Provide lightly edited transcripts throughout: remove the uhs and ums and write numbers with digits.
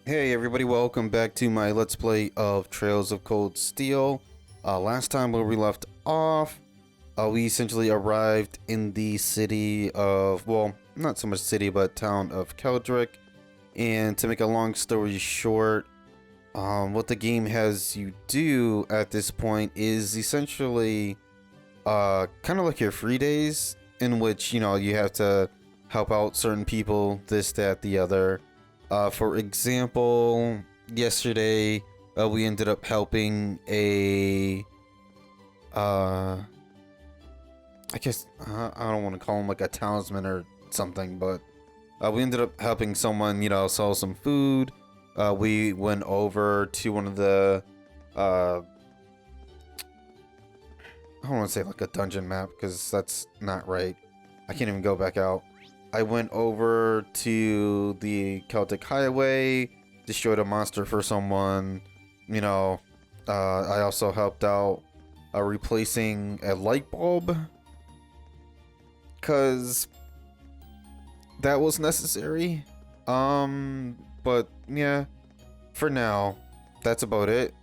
Hey everybody, welcome back to my Let's Play of Trails of Cold Steel. Last time where we left off, we essentially arrived in the city of, well, not so much city, but town of Keldrick. And to make a long story short, what the game has you do at this point is essentially kind of like your free days, in which, you have to help out certain people, this, that, the other. For example, yesterday we ended up helping a, I guess I don't want to call him like a talisman or something, but we ended up helping someone, sell some food. We went over to one of the, I don't want to say like a dungeon map because that's not right. I can't even go back out. I went over to the Celtic Highway, destroyed a monster for someone. I also helped out replacing a light bulb because that was necessary. But yeah, for now, that's about it.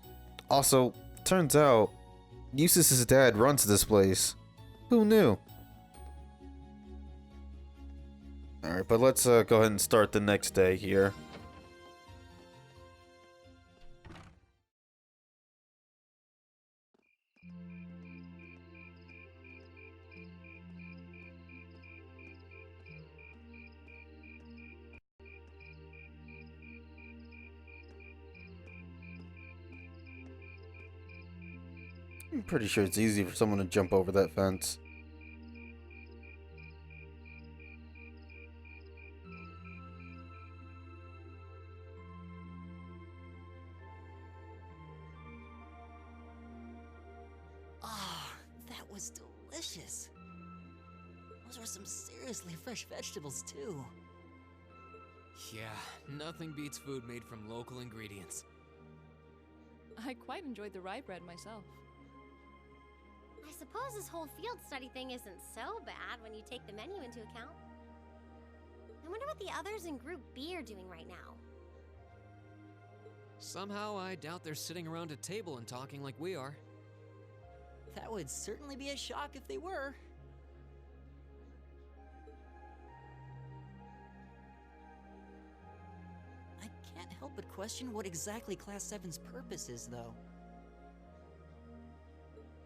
Also, turns out Eustace's dad runs this place. Who knew? Alright, but let's go ahead and start the next day here. I'm pretty sure it's easy for someone to jump over that fence. Ah, that was delicious. Those were some seriously fresh vegetables, too. Yeah, nothing beats food made from local ingredients. I quite enjoyed the rye bread myself. I suppose this whole field study thing isn't so bad when you take the menu into account. I wonder what the others in Group B are doing right now. Somehow, I doubt they're sitting around a table and talking like we are. That would certainly be a shock if they were. I can't help but question what exactly Class 7's purpose is, though.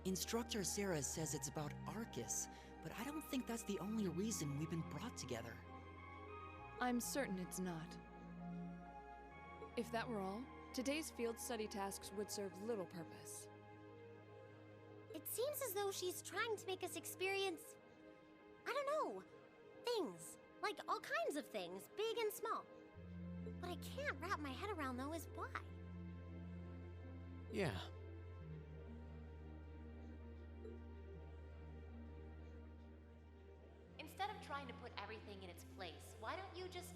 Instructor Sarah says it's about Arcus, but I don't think that's the only reason we've been brought together. I'm certain it's not. If that were all, today's field study tasks would serve little purpose. It seems as though she's trying to make us experience, I don't know, things. Like all kinds of things, big and small. What I can't wrap my head around, though, is why. Yeah. Instead of trying to put everything in its place, why don't you just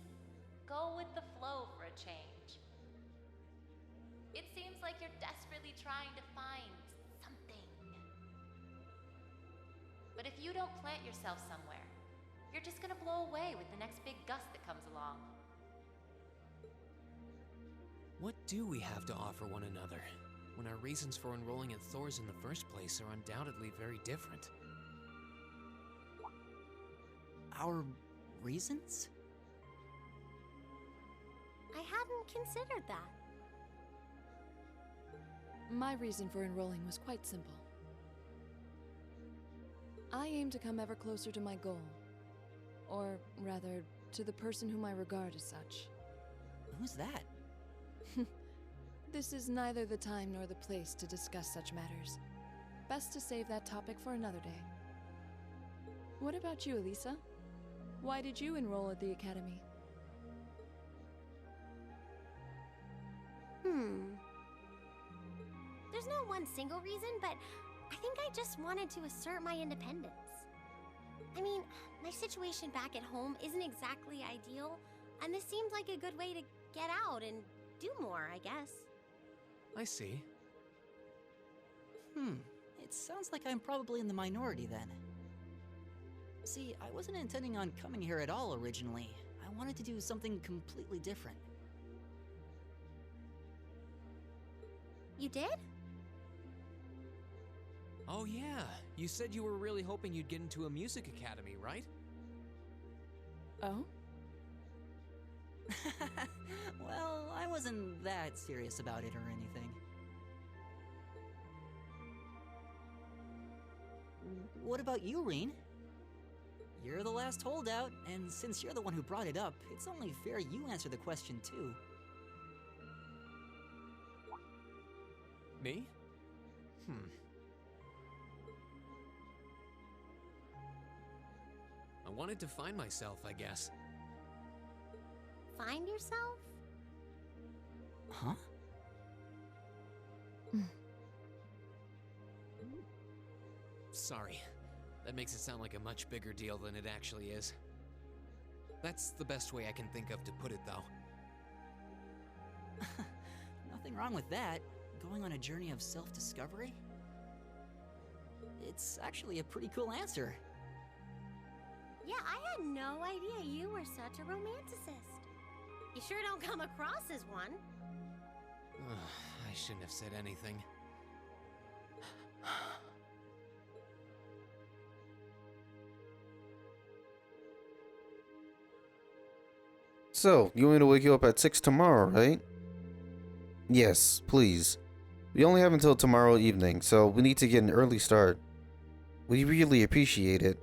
go with the flow for a change? It seems like you're desperately trying to find something. But if you don't plant yourself somewhere, you're just gonna blow away with the next big gust that comes along. What do we have to offer one another, when our reasons for enrolling in Thor's in the first place are undoubtedly very different? Our reasons? I hadn't considered that. My reason for enrolling was quite simple. I aim to come ever closer to my goal. Or rather, to the person whom I regard as such. Who's that? This is neither the time nor the place to discuss such matters. Best to save that topic for another day. What about you, Elisa? Why did you enroll at the academy? There's no one single reason, but I think I just wanted to assert my independence. I mean, my situation back at home isn't exactly ideal, and this seemed like a good way to get out and do more, I guess. I see. It sounds like I'm probably in the minority then. See, I wasn't intending on coming here at all originally. I wanted to do something completely different. You did? Oh yeah, you said you were really hoping you'd get into a music academy, right? Oh? Well, I wasn't that serious about it or anything. What about you, Reen? You're the last holdout, and since you're the one who brought it up, it's only fair you answer the question too. Me? I wanted to find myself, I guess. Find yourself? Huh? Sorry. That makes it sound like a much bigger deal than it actually is. That's the best way I can think of to put it, though. Nothing wrong with that. Going on a journey of self-discovery? It's actually a pretty cool answer. Yeah, I had no idea you were such a romanticist. You sure don't come across as one. I shouldn't have said anything. So, you want me to wake you up at 6 tomorrow, right? Yes, please. We only have until tomorrow evening, so we need to get an early start. We really appreciate it.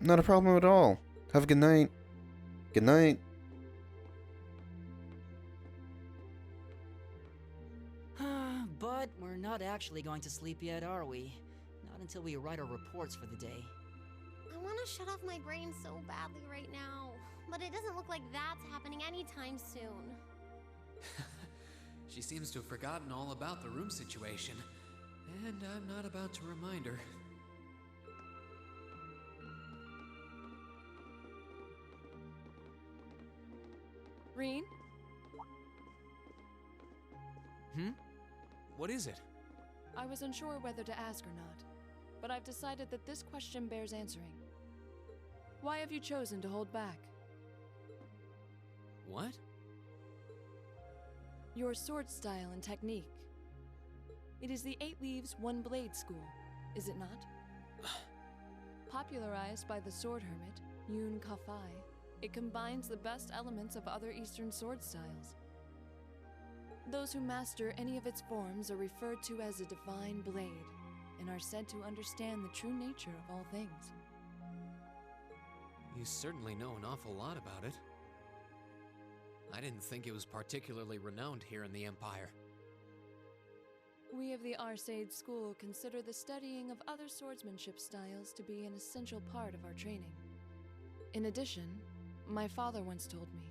Not a problem at all. Have a good night. Good night. But we're not actually going to sleep yet, are we? Not until we write our reports for the day. I want to shut off my brain so badly right now, but it doesn't look like that's happening anytime soon. She seems to have forgotten all about the room situation, and I'm not about to remind her. Reen? What is it? I was unsure whether to ask or not, but I've decided that this question bears answering. Why have you chosen to hold back? What? Your sword style and technique. It is the 8 Leaves, 1 Blade school, is it not? Popularized by the sword hermit, Yoon Ka-Fai, it combines the best elements of other Eastern sword styles. Those who master any of its forms are referred to as a divine blade, and are said to understand the true nature of all things. You certainly know an awful lot about it. I didn't think it was particularly renowned here in the Empire. We of the Arcade School consider the studying of other swordsmanship styles to be an essential part of our training. In addition, my father once told me,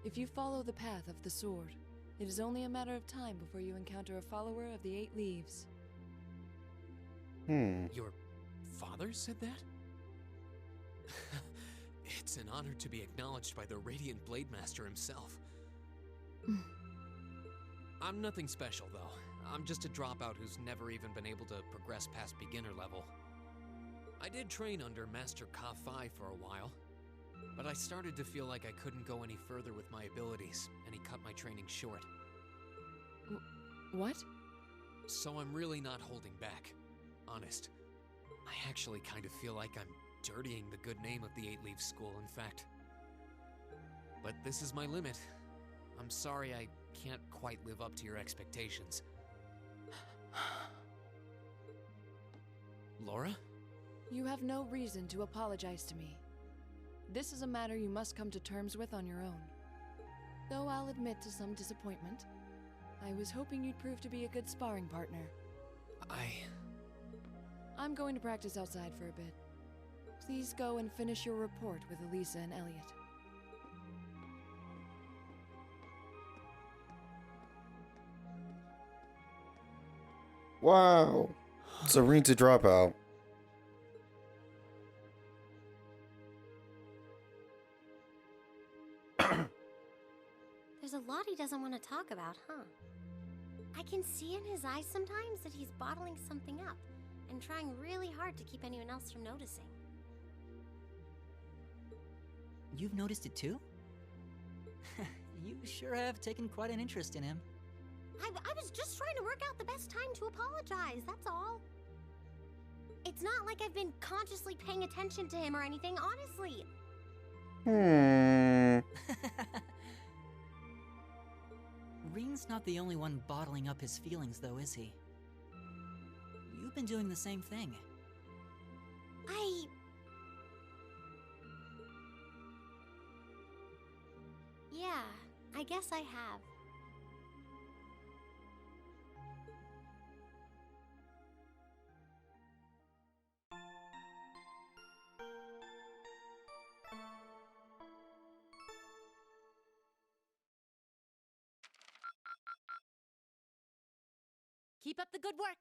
if you follow the path of the sword, it is only a matter of time before you encounter a follower of the 8 Leaves. Your father said that? It's an honor to be acknowledged by the Radiant Blade Master himself. I'm nothing special, though. I'm just a dropout who's never even been able to progress past beginner level. I did train under Master Ka-Fai for a while, but I started to feel like I couldn't go any further with my abilities, and he cut my training short. What? So I'm really not holding back. Honest. I actually kind of feel like I'm dirtying the good name of the 8 Leaves School, in fact. But this is my limit. I'm sorry I can't quite live up to your expectations. Laura? You have no reason to apologize to me. This is a matter you must come to terms with on your own. Though I'll admit to some disappointment, I was hoping you'd prove to be a good sparring partner. I'm going to practice outside for a bit. Please go and finish your report with Elisa and Elliot. Wow. Serene to drop out. There's a lot he doesn't want to talk about, huh? I can see in his eyes sometimes that he's bottling something up and trying really hard to keep anyone else from noticing. You've noticed it too? You sure have taken quite an interest in him. I was just trying to work out the best time to apologize, that's all. It's not like I've been consciously paying attention to him or anything, honestly. Reen's not the only one bottling up his feelings, though, is he? You've been doing the same thing. Yeah, I guess I have. Keep up the good work.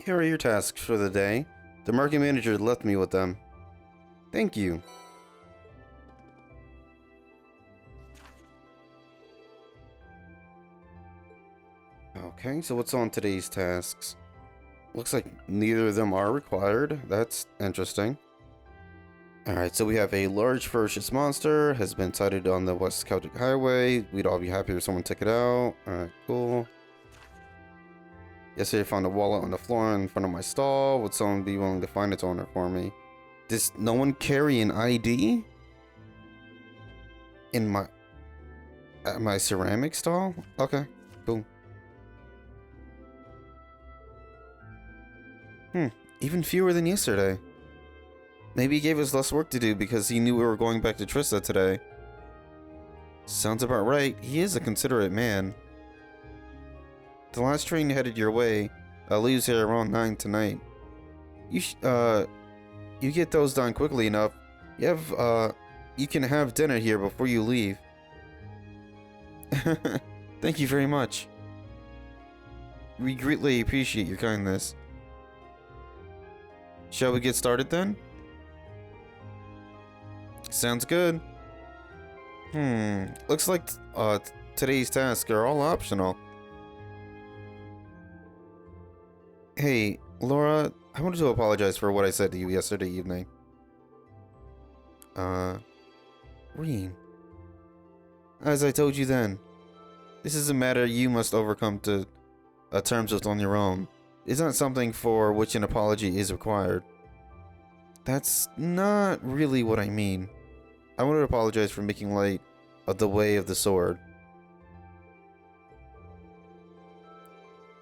Here are your tasks for the day. The market manager left me with them. Thank you. Okay, so what's on today's tasks? Looks like neither of them are required. That's interesting. Alright, so we have a large ferocious monster has been sighted on the West Celtic Highway. We'd all be happy if someone took it out. Alright, cool. Yesterday I found a wallet on the floor in front of my stall. Would someone be willing to find its owner for me? Does no one carry an ID? At my ceramic stall? Okay, cool. Even fewer than yesterday. Maybe he gave us less work to do because he knew we were going back to Trista today. Sounds about right. He is a considerate man. The last train headed your way leaves here around 9 tonight. You get those done quickly enough. You can have dinner here before you leave. Thank you very much. We greatly appreciate your kindness. Shall we get started then? Sounds good. Looks like today's tasks are all optional. Hey, Laura, I wanted to apologize for what I said to you yesterday evening. Reen. As I told you then, this is a matter you must overcome to terms with on your own. It's not something for which an apology is required. That's not really what I mean. I want to apologize for making light of the way of the sword.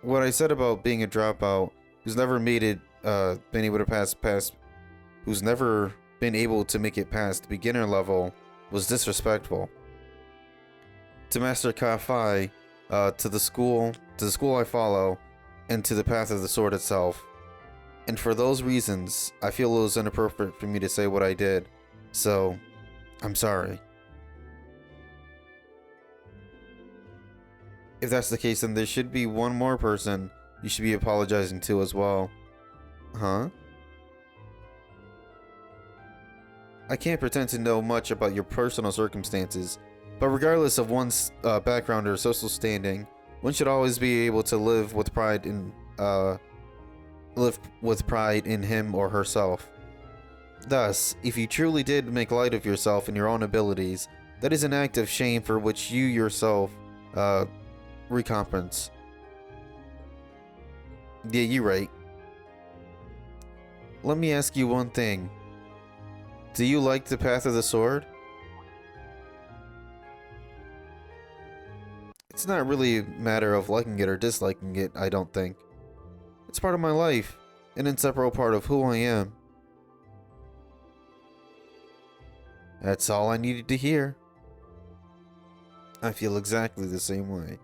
What I said about being a dropout who's never made it, been able to who's never been able to make it past beginner level was disrespectful. To Master Ka-Fi, to the school I follow, and to the path of the sword itself. And for those reasons, I feel it was inappropriate for me to say what I did, so I'm sorry. If that's the case, then there should be one more person you should be apologizing to as well. Huh? I can't pretend to know much about your personal circumstances, but regardless of one's background or social standing, one should always be able to live with pride in him or herself. Thus, if you truly did make light of yourself and your own abilities, that is an act of shame for which you yourself recompense. Yeah, you're right. Let me ask you one thing. Do you like the path of the sword? It's not really a matter of liking it or disliking it, I don't think. It's part of my life, an inseparable part of who I am. That's all I needed to hear. I feel exactly the same way.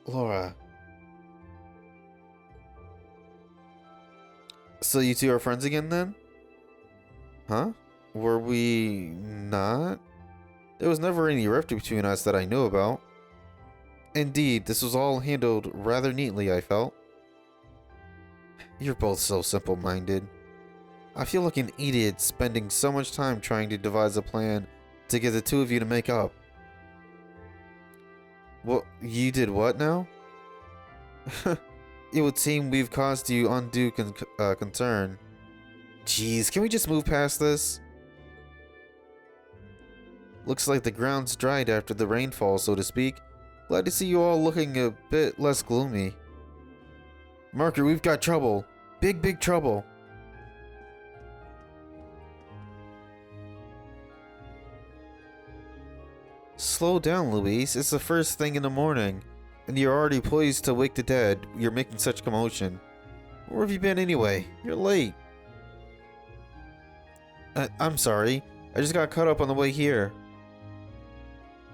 Laura. So you two are friends again then? Huh? Were we not? There was never any rift between us that I knew about. Indeed, this was all handled rather neatly, I felt. You're both so simple-minded. I feel like an idiot spending so much time trying to devise a plan to get the two of you to make up. Well, you did what now? It would seem we've caused you undue concern. Jeez, can we just move past this? Looks like the ground's dried after the rainfall, so to speak. Glad to see you all looking a bit less gloomy. Marker, we've got trouble. Big trouble. Slow down, Louise. It's the first thing in the morning, and you're already poised to wake the dead. You're making such commotion. Where have you been anyway? You're late. I'm sorry. I just got caught up on the way here.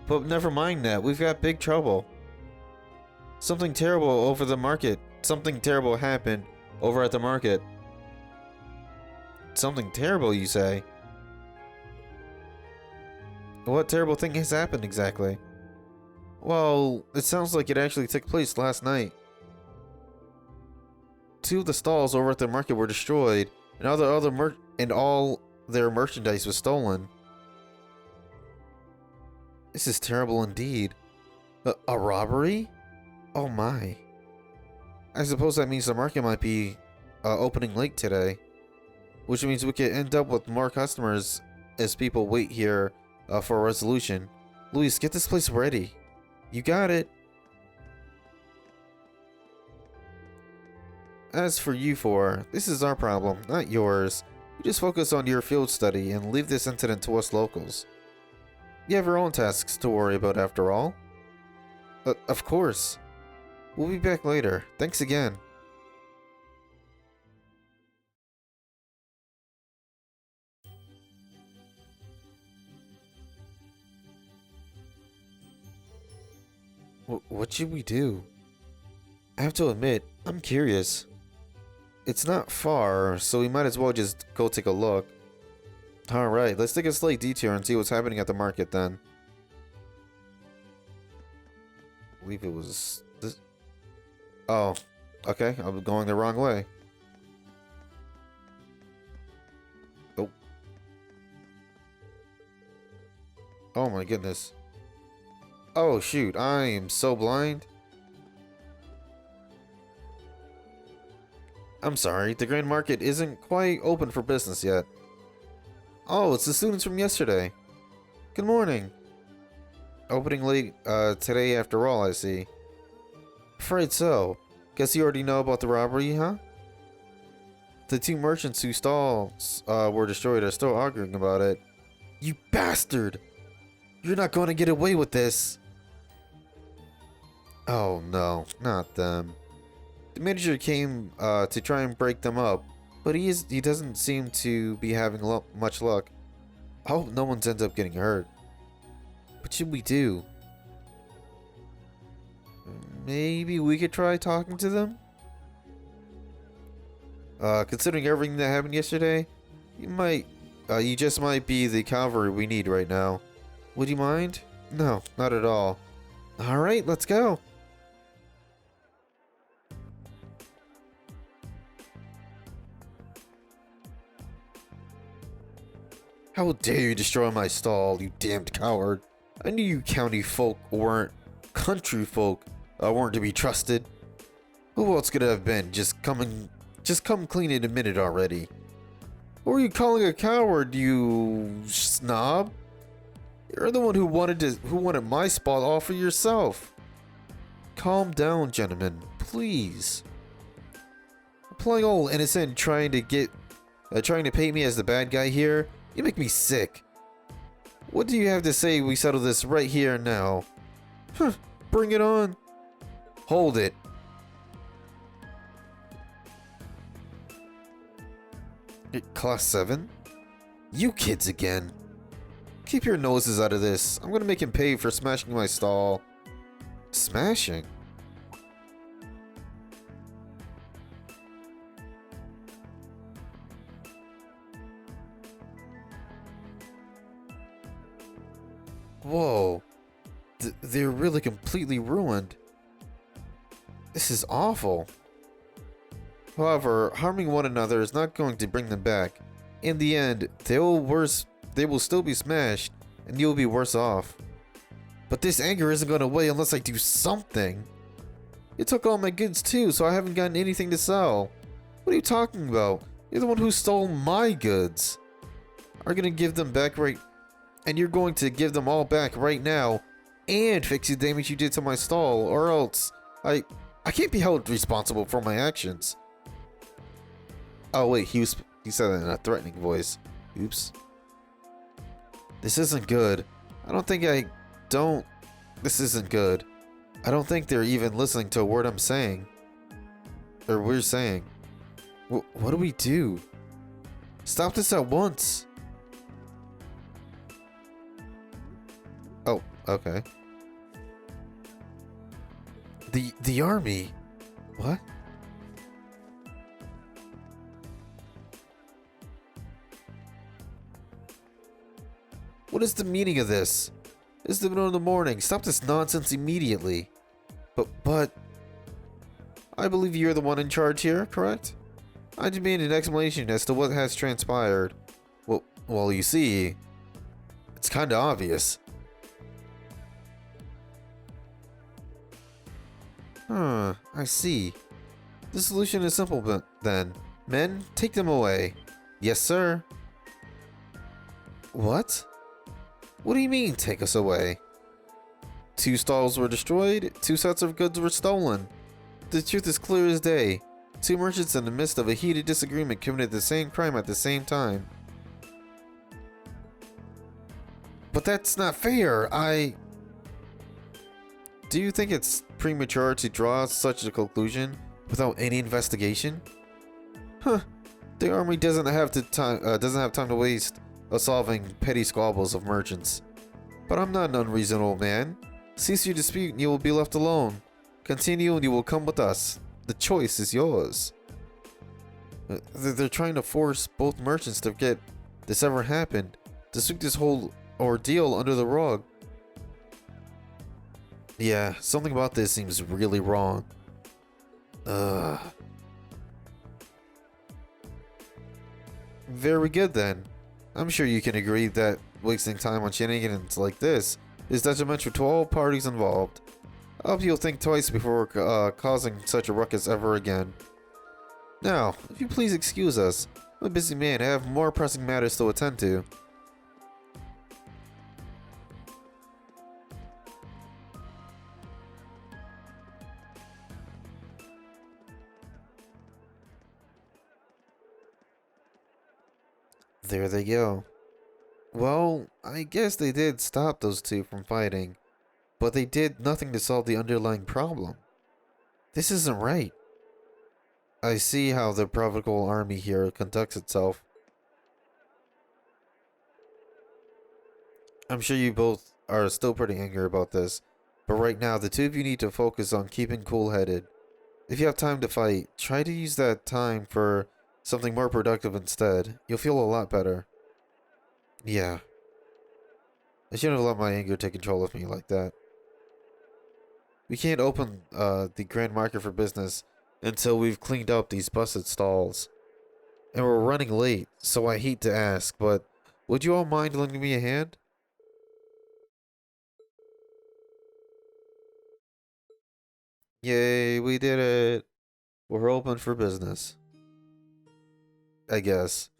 But never mind that. We've got big trouble. Something terrible over the market. Something terrible happened over at the market. Something terrible, you say? What terrible thing has happened exactly? Well, it sounds like it actually took place last night. 2 of the stalls over at the market were destroyed, and all their merchandise was stolen. This is terrible indeed. A robbery? Oh my. I suppose that means the market might be opening late today. Which means we could end up with more customers as people wait here for a resolution. Luis, get this place ready. You got it. As for you four, this is our problem, not yours. You just focus on your field study and leave this incident to us locals. You have your own tasks to worry about after all. Of course. We'll be back later. Thanks again. What should we do? I have to admit, I'm curious. It's not far, so we might as well just go take a look. Alright, let's take a slight detour and see what's happening at the market then. I believe it was this. Oh, okay, I'm going the wrong way. Oh. Oh my goodness. Oh shoot, I am so blind. I'm sorry, the Grand Market isn't quite open for business yet. Oh, it's the students from yesterday. Good morning. Opening late today after all, I see. Afraid so. Guess you already know about the robbery, huh? The 2 merchants whose stalls were destroyed are still arguing about it. You bastard! You're not going to get away with this! Oh no, not them. The manager came to try and break them up, but he doesn't seem to be having much luck. I hope no one ends up getting hurt. What should we do? Maybe we could try talking to them? Considering everything that happened yesterday, you just might be the cavalry we need right now. Would you mind? No, not at all. Alright, let's go. How dare you destroy my stall, you damned coward. I knew you country folk weren't to be trusted. Who else could it have been? Just come clean and admit it already. What were you calling a coward, you snob? You're the one who wanted my spot all for yourself. Calm down, gentlemen, please. Playing all innocent, trying to paint me as the bad guy here. You make me sick. What do you have to say we settle this right here and now? Huh, bring it on. Hold it. Class 7? You kids again. Keep your noses out of this. I'm gonna make him pay for smashing my stall. Smashing? Whoa. They're really completely ruined. This is awful. However, harming one another is not going to bring them back. In the end, they will still be smashed, and you'll be worse off. But this anger isn't going away unless I do something. You took all my goods too, so I haven't gotten anything to sell. What are you talking about? You're the one who stole my goods. Are you going to give them back and you're going to give them all back right now and fix the damage you did to my stall, or else I can't be held responsible for my actions. Oh wait, he said that in a threatening voice. Oops. This isn't good. This isn't good. I don't think they're even listening to a word I'm saying. Or we're saying. What do we do? Stop this at once. Oh, okay. The army. What? What is the meaning of this? It's the middle of the morning. Stop this nonsense immediately. But I believe you're the one in charge here, correct? I demand an explanation as to what has transpired. Well, you see, it's kinda obvious. I see. The solution is simple then. Men, take them away. Yes, sir. What? What do you mean, take us away? 2 stalls were destroyed, 2 sets of goods were stolen. The truth is clear as day. 2 merchants in the midst of a heated disagreement committed the same crime at the same time. But that's not fair, Do you think it's premature to draw such a conclusion without any investigation? Huh. The army doesn't have time to waste solving petty squabbles of merchants. But I'm not an unreasonable man. Cease your dispute and you will be left alone. Continue and you will come with us. The choice is yours. They're trying to force both merchants to forget this ever happened. To sweep this whole ordeal under the rug. Yeah, something about this seems really wrong. Very good then. I'm sure you can agree that wasting time on shenanigans like this is detrimental to all parties involved. I hope you'll think twice before causing such a ruckus ever again. Now, if you please excuse us, I'm a busy man. I have more pressing matters to attend to. There they go. Well, I guess they did stop those 2 from fighting, but they did nothing to solve the underlying problem. This isn't right. I see how the provincial army here conducts itself. I'm sure you both are still pretty angry about this, but right now the 2 of you need to focus on keeping cool-headed. If you have time to fight, try to use that time for something more productive instead. You'll feel a lot better. Yeah. I shouldn't have let my anger take control of me like that. We can't open the Grand Market for business until we've cleaned up these busted stalls. And we're running late, so I hate to ask, but would you all mind lending me a hand? Yay, we did it. We're open for business. I guess.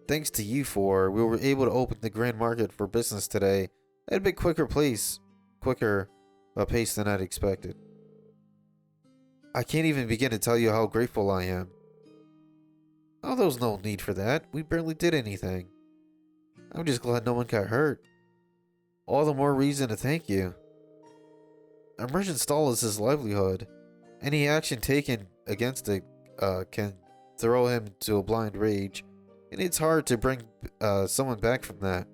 Thanks to you 4, we were able to open the Grand Market for business today at a bit quicker pace than I'd expected. I can't even begin to tell you how grateful I am. Oh, there was no need for that. We barely did anything. I'm just glad no one got hurt. All the more reason to thank you. A merchant stall is his livelihood. Any action taken against it can throw him to a blind rage, and it's hard to bring someone back from that.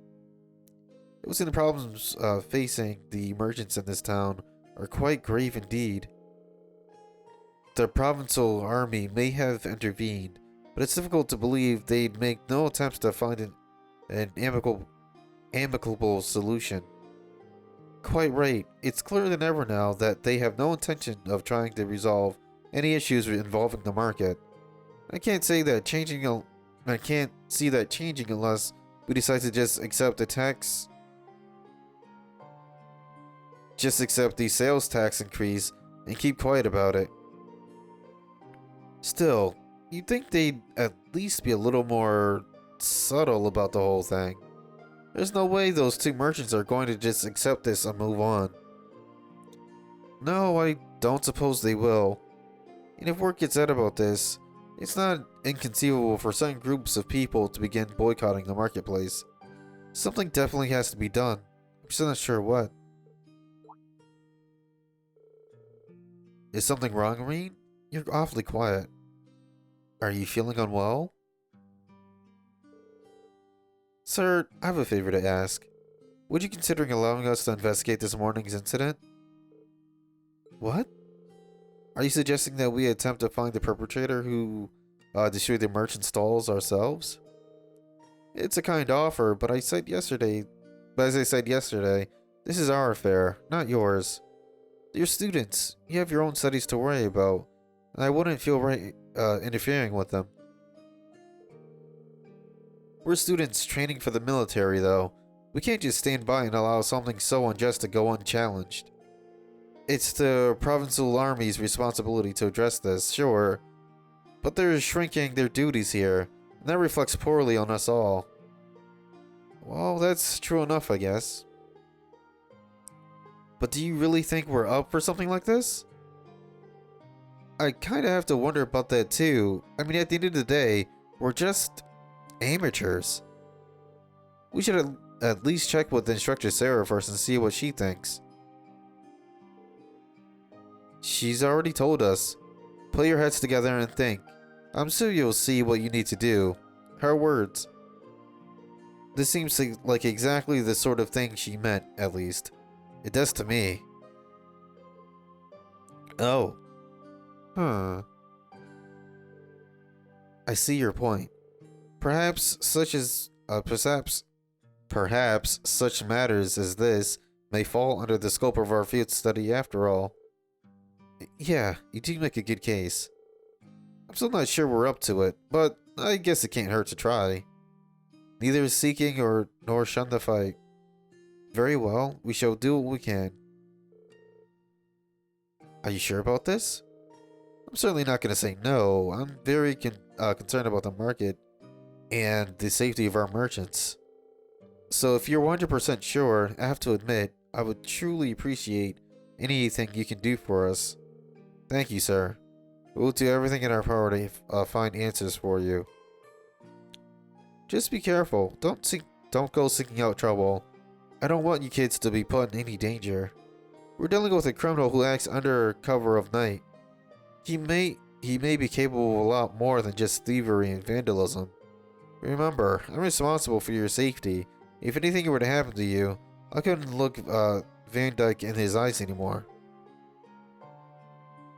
It was in the problems facing the merchants in this town are quite grave indeed. The provincial army may have intervened, but it's difficult to believe they'd make no attempts to find an amicable solution. Quite right. It's clearer than ever now that they have no intention of trying to resolve any issues involving the market. I can't see that changing unless we decide to just accept the tax. Just accept the sales tax increase and keep quiet about it. Still, you'd think they'd at least be a little more subtle about the whole thing. There's no way those two merchants are going to just accept this and move on. No, I don't suppose they will. And if word gets out about this, it's not inconceivable for certain groups of people to begin boycotting the marketplace. Something definitely has to be done. I'm just not sure what. Is something wrong, Reed? You're awfully quiet. Are you feeling unwell? Sir, I have a favor to ask. Would you consider allowing us to investigate this morning's incident? What? Are you suggesting that we attempt to find the perpetrator who destroyed the merchant stalls ourselves? It's a kind offer, but as I said yesterday, this is our affair, not yours. You're students. You have your own studies to worry about, and I wouldn't feel right interfering with them. We're students training for the military, though. We can't just stand by and allow something so unjust to go unchallenged. It's the provincial army's responsibility to address this, sure, but they're shrinking their duties here, and that reflects poorly on us all. Well, that's true enough, I guess. But do you really think we're up for something like this? I kinda have to wonder about that too. I mean, at the end of the day, we're just amateurs. We should at least check with Instructor Sarah first and see what she thinks. She's already told us. Put your heads together and think. I'm sure you'll see what you need to do. Her words. This seems like exactly the sort of thing she meant, at least. It does to me. Oh. Huh. I see your point. Perhaps such matters as this may fall under the scope of our field study after all. Yeah, you do make a good case. I'm still not sure we're up to it, but I guess it can't hurt to try. Neither is seeking nor shun the fight. Very well, we shall do what we can. Are you sure about this? I'm certainly not going to say no. I'm very concerned about the market and the safety of our merchants. So if you're 100% sure, I have to admit, I would truly appreciate anything you can do for us. Thank you, sir. We'll do everything in our power to find answers for you. Just be careful. Don't go seeking out trouble. I don't want you kids to be put in any danger. We're dealing with a criminal who acts under cover of night. He may be capable of a lot more than just thievery and vandalism. Remember, I'm responsible for your safety. If anything were to happen to you, I couldn't look Van Dyke in his eyes anymore.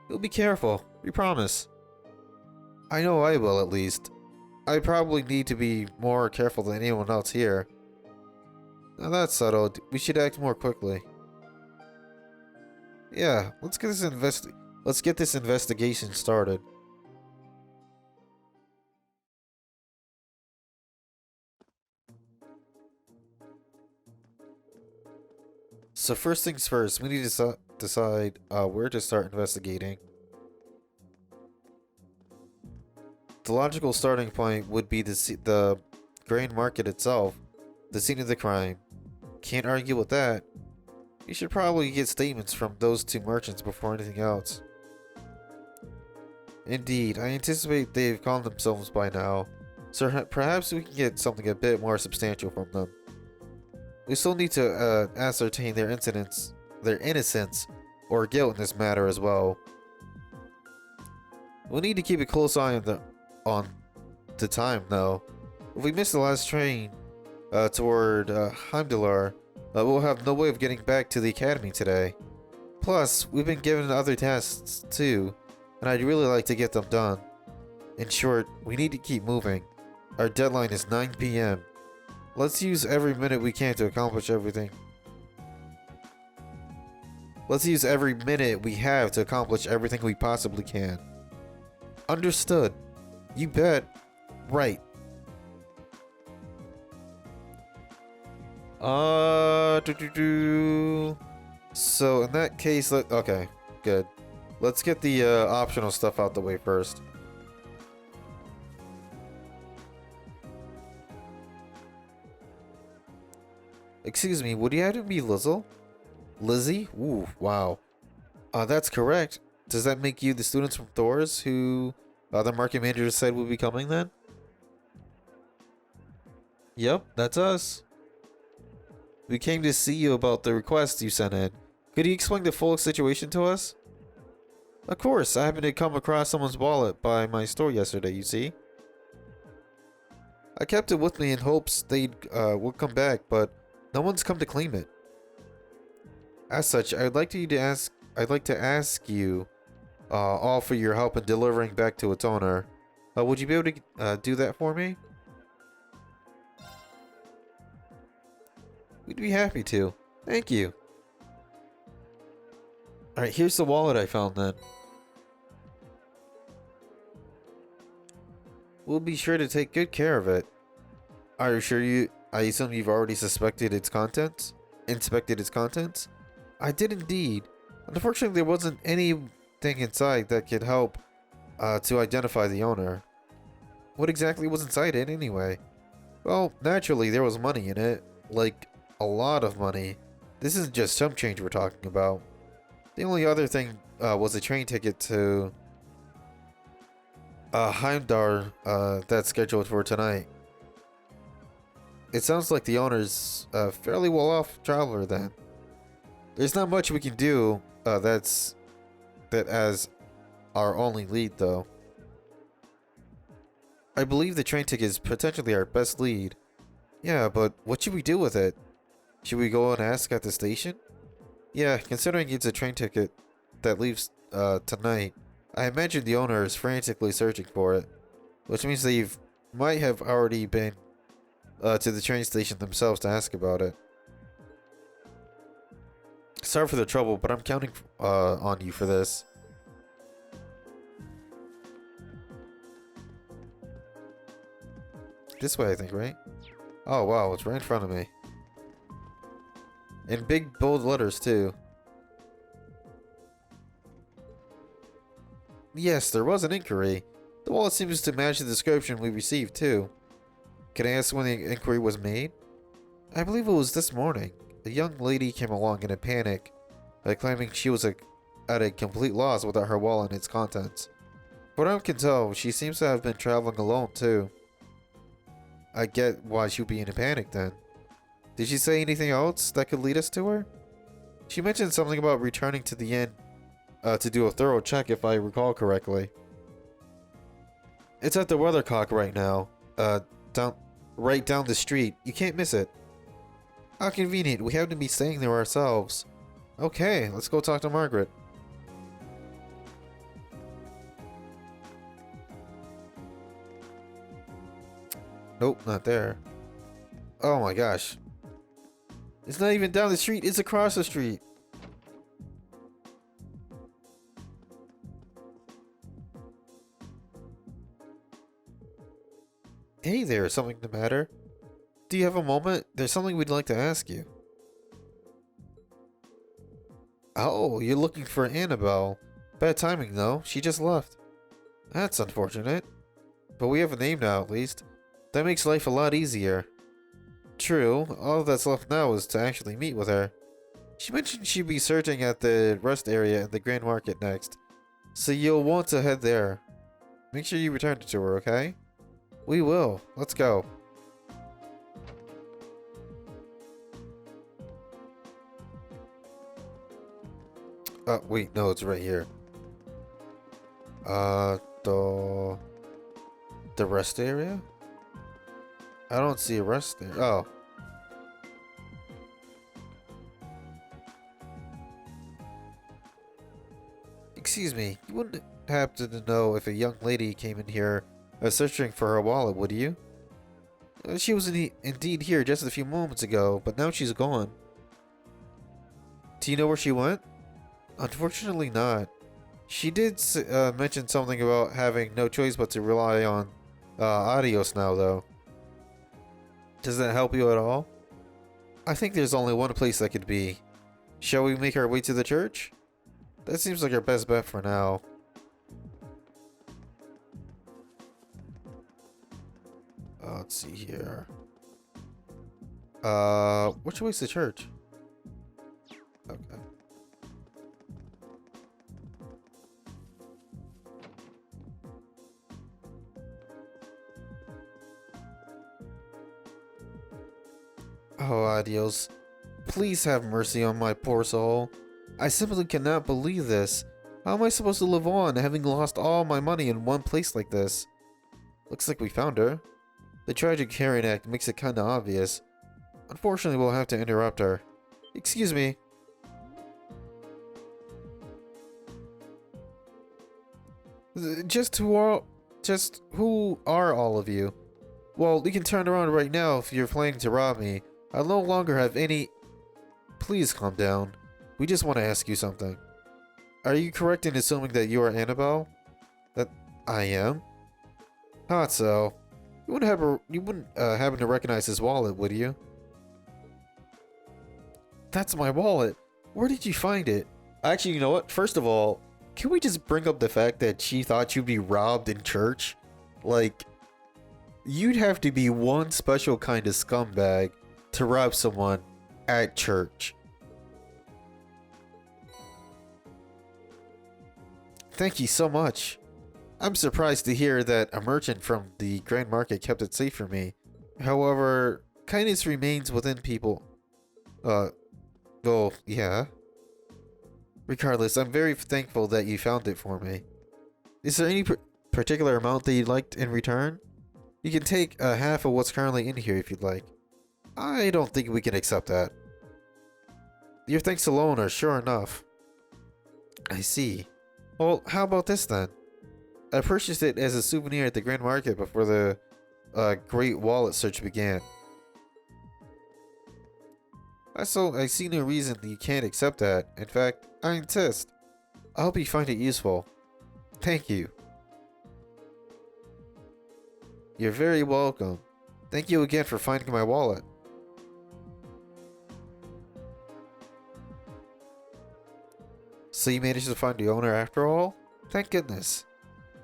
You'll be careful, we promise. I know I will, at least. I probably need to be more careful than anyone else here. Now that's settled, we should act more quickly. Yeah, let's get this investigation started. So first things first, we need to decide where to start investigating. The logical starting point would be the grain market itself, the scene of the crime. Can't argue with that. You should probably get statements from those two merchants before anything else. Indeed, I anticipate they've calmed themselves by now, so perhaps we can get something a bit more substantial from them. We still need to ascertain their innocence or guilt in this matter as well. We'll need to keep a close eye on the time, though. If we miss the last train toward Heimdallr, we'll have no way of getting back to the academy today. Plus, we've been given other tasks too, and I'd really like to get them done. In short, we need to keep moving. Our deadline is 9 p.m. Let's use every minute we can to accomplish everything. Let's use every minute we have to accomplish everything we possibly can. Understood. You bet. Right. So in that case, okay, good. Let's get the optional stuff out the way first. Excuse me, would you have to be Lizzle? Lizzie? Ooh, wow. That's correct. Does that make you the students from Thor's who the market manager said would be coming then? Yep, that's us. We came to see you about the request you sent in. Could you explain the full situation to us? Of course, I happened to come across someone's wallet by my store yesterday, you see. I kept it with me in hopes they would come back, but no one's come to claim it. As such, I'd like to ask you all for your help in delivering back to its owner. Would you be able to do that for me? We'd be happy to. Thank you. Alright, here's the wallet I found then. We'll be sure to take good care of it. Are you sure I assume you've already inspected its contents? I did indeed. Unfortunately, there wasn't anything inside that could help to identify the owner. What exactly was inside it anyway? Well, naturally, there was money in it. Like, a lot of money. This isn't just some change we're talking about. The only other thing was a train ticket to Heimdar that's scheduled for tonight. It sounds like the owner's a fairly well-off traveler then. There's not much we can do that as our only lead though. I believe the train ticket is potentially our best lead. Yeah, but what should we do with it? Should we go and ask at the station? Yeah, considering it's a train ticket that leaves tonight, I imagine the owner is frantically searching for it. Which means they might have already been to the train station themselves to ask about it. Sorry for the trouble, but I'm counting on you for this. This way, I think, right? Oh, wow, it's right in front of me. In big, bold letters, too. Yes, there was an inquiry. The wallet seems to match the description we received, too. Can I ask when the inquiry was made? I believe it was this morning. A young lady came along in a panic, claiming she was at a complete loss without her wallet and its contents. From what I can tell, she seems to have been traveling alone, too. I get why she would be in a panic, then. Did she say anything else that could lead us to her? She mentioned something about returning to the inn to do a thorough check, if I recall correctly. It's at the Weathercock right now. Right down the street. You can't miss it. How convenient. We happen to be staying there ourselves. Okay, let's go talk to Margaret. Nope, not there. Oh my gosh. It's not even down the street, it's across the street. Hey there, something the matter? Do you have a moment? There's something we'd like to ask you. Oh, you're looking for Annabelle. Bad timing though, she just left. That's unfortunate. But we have a name now at least. That makes life a lot easier. True, all that's left now is to actually meet with her. She mentioned she'd be searching at the rest area in the Grand Market next. So you'll want to head there. Make sure you return it to her, okay? We will. Let's go. Wait, no, it's right here. The rest area? I don't see a rest there. Oh. Excuse me, you wouldn't happen to know if a young lady came in here searching for her wallet, would you? She was indeed here just a few moments ago, but now she's gone. Do you know where she went? Unfortunately not. She did mention something about having no choice but to rely on Adios now, though. Does that help you at all? I think there's only one place that could be. Shall we make our way to the church? That seems like our best bet for now. Let's see here. Which way's the church? Okay. Oh, Adios. Please have mercy on my poor soul. I simply cannot believe this. How am I supposed to live on, having lost all my money in one place like this? Looks like we found her. The tragic herring act makes it kinda obvious. Unfortunately, we'll have to interrupt her. Excuse me. Just who are all of you? Well, you can turn around right now if you're planning to rob me. I no longer have any... Please calm down. We just want to ask you something. Are you correct in assuming that you are Annabelle? That I am? Thought so. You wouldn't happen to recognize his wallet, would you? That's my wallet. Where did you find it? Actually, you know what? First of all, can we just bring up the fact that she thought you'd be robbed in church? Like, you'd have to be one special kind of scumbag to rob someone at church. Thank you so much. I'm surprised to hear that a merchant from the Grand Market kept it safe for me. However, kindness remains within people. Well, yeah. Regardless, I'm very thankful that you found it for me. Is there any particular amount that you'd like in return? You can take half of what's currently in here if you'd like. I don't think we can accept that. Your thanks alone are sure enough. I see. Well, how about this then? I purchased it as a souvenir at the Grand Market before the Great Wallet search began. I see no reason that you can't accept that. In fact, I insist. I hope you find it useful. Thank you. You're very welcome. Thank you again for finding my wallet. So you managed to find the owner after all? Thank goodness.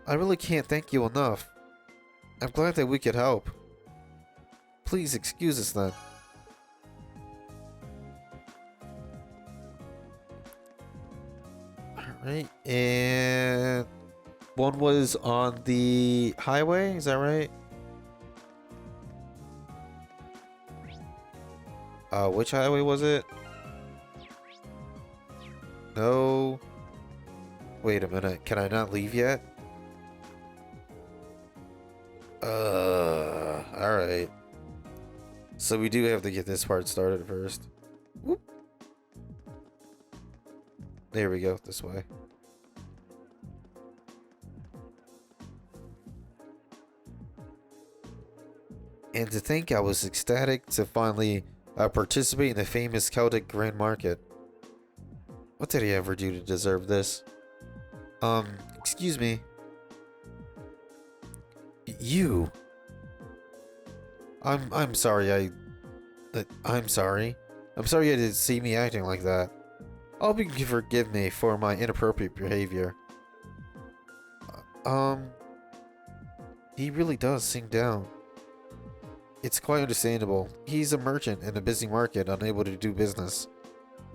I really can't thank you enough. I'm glad that we could help. Please excuse us then. Alright, and one was on the highway, is that right? Which highway was it? No. Wait a minute, can I not leave yet? Alright. So we do have to get this part started first. Whoop. There we go, this way. And to think I was ecstatic to finally participate in the famous Celtic Grand Market. What did I ever do to deserve this? Excuse me. You. I'm sorry, I'm sorry. I'm sorry you didn't see me acting like that. I hope you can forgive me for my inappropriate behavior. He really does sing down. It's quite understandable. He's a merchant in a busy market, unable to do business.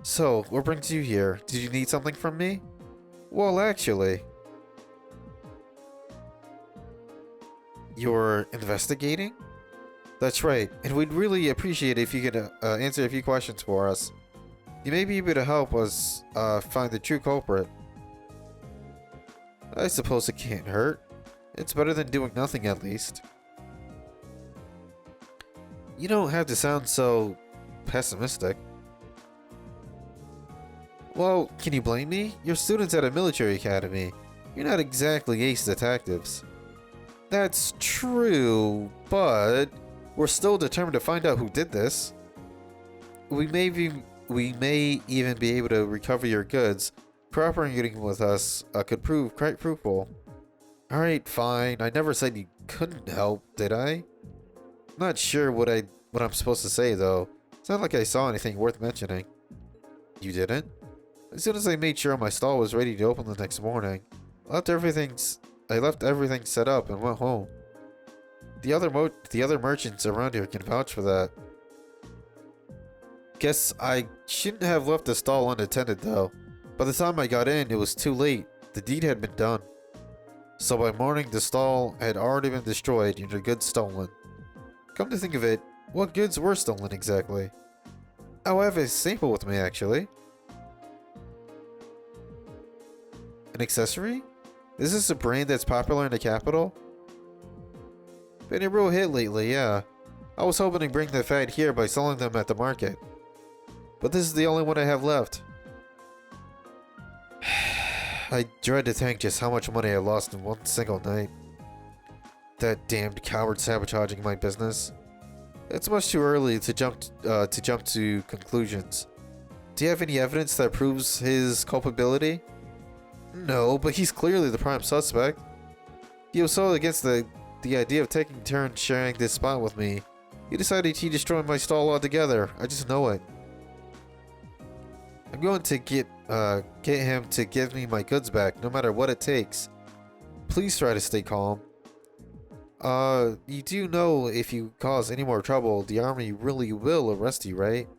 So, what brings you here? Did you need something from me? Well, actually... You're investigating? That's right, and we'd really appreciate it if you could answer a few questions for us. You may be able to help us find the true culprit. I suppose it can't hurt. It's better than doing nothing, at least. You don't have to sound so pessimistic. Well, can you blame me? You're students at a military academy. You're not exactly ace detectives. That's true, but we're still determined to find out who did this. We may even be able to recover your goods, cooperating with us could prove quite fruitful. Alright, fine. I never said you couldn't help, did I? Not sure what I'm supposed to say, though. It's not like I saw anything worth mentioning. You didn't? As soon as I made sure my stall was ready to open the next morning, I left everything set up and went home. The other merchants around here can vouch for that. Guess I shouldn't have left the stall unattended, though. By the time I got in, it was too late. The deed had been done. So by morning, the stall had already been destroyed and your goods stolen. Come to think of it, what goods were stolen exactly? Oh, I have a sample with me, actually. An accessory? Is this a brand that's popular in the capital? Been a real hit lately, yeah. I was hoping to bring the fad here by selling them at the market. But this is the only one I have left. I dread to think just how much money I lost in one single night. That damned coward sabotaging my business. It's much too early to jump to conclusions. Do you have any evidence that proves his culpability? No, but he's clearly the prime suspect. He was so against the idea of taking turns sharing this spot with me. He decided he'd destroy my stall altogether. I just know it. I'm going to get him to give me my goods back, no matter what it takes. Please try to stay calm. You do know if you cause any more trouble, the army really will arrest you, right?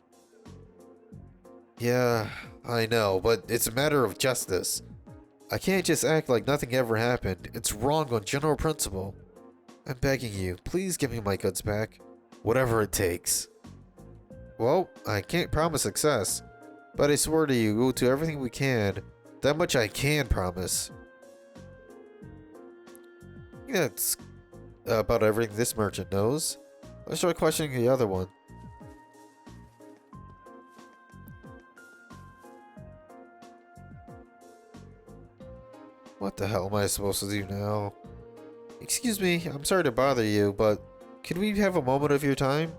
Yeah, I know, but it's a matter of justice. I can't just act like nothing ever happened. It's wrong on general principle. I'm begging you, please give me my goods back. Whatever it takes. Well, I can't promise success, but I swear to you, we'll do everything we can. That much I can promise. That's about everything this merchant knows. Let's try questioning the other one. What the hell am I supposed to do now? Excuse me, I'm sorry to bother you, but could we have a moment of your time?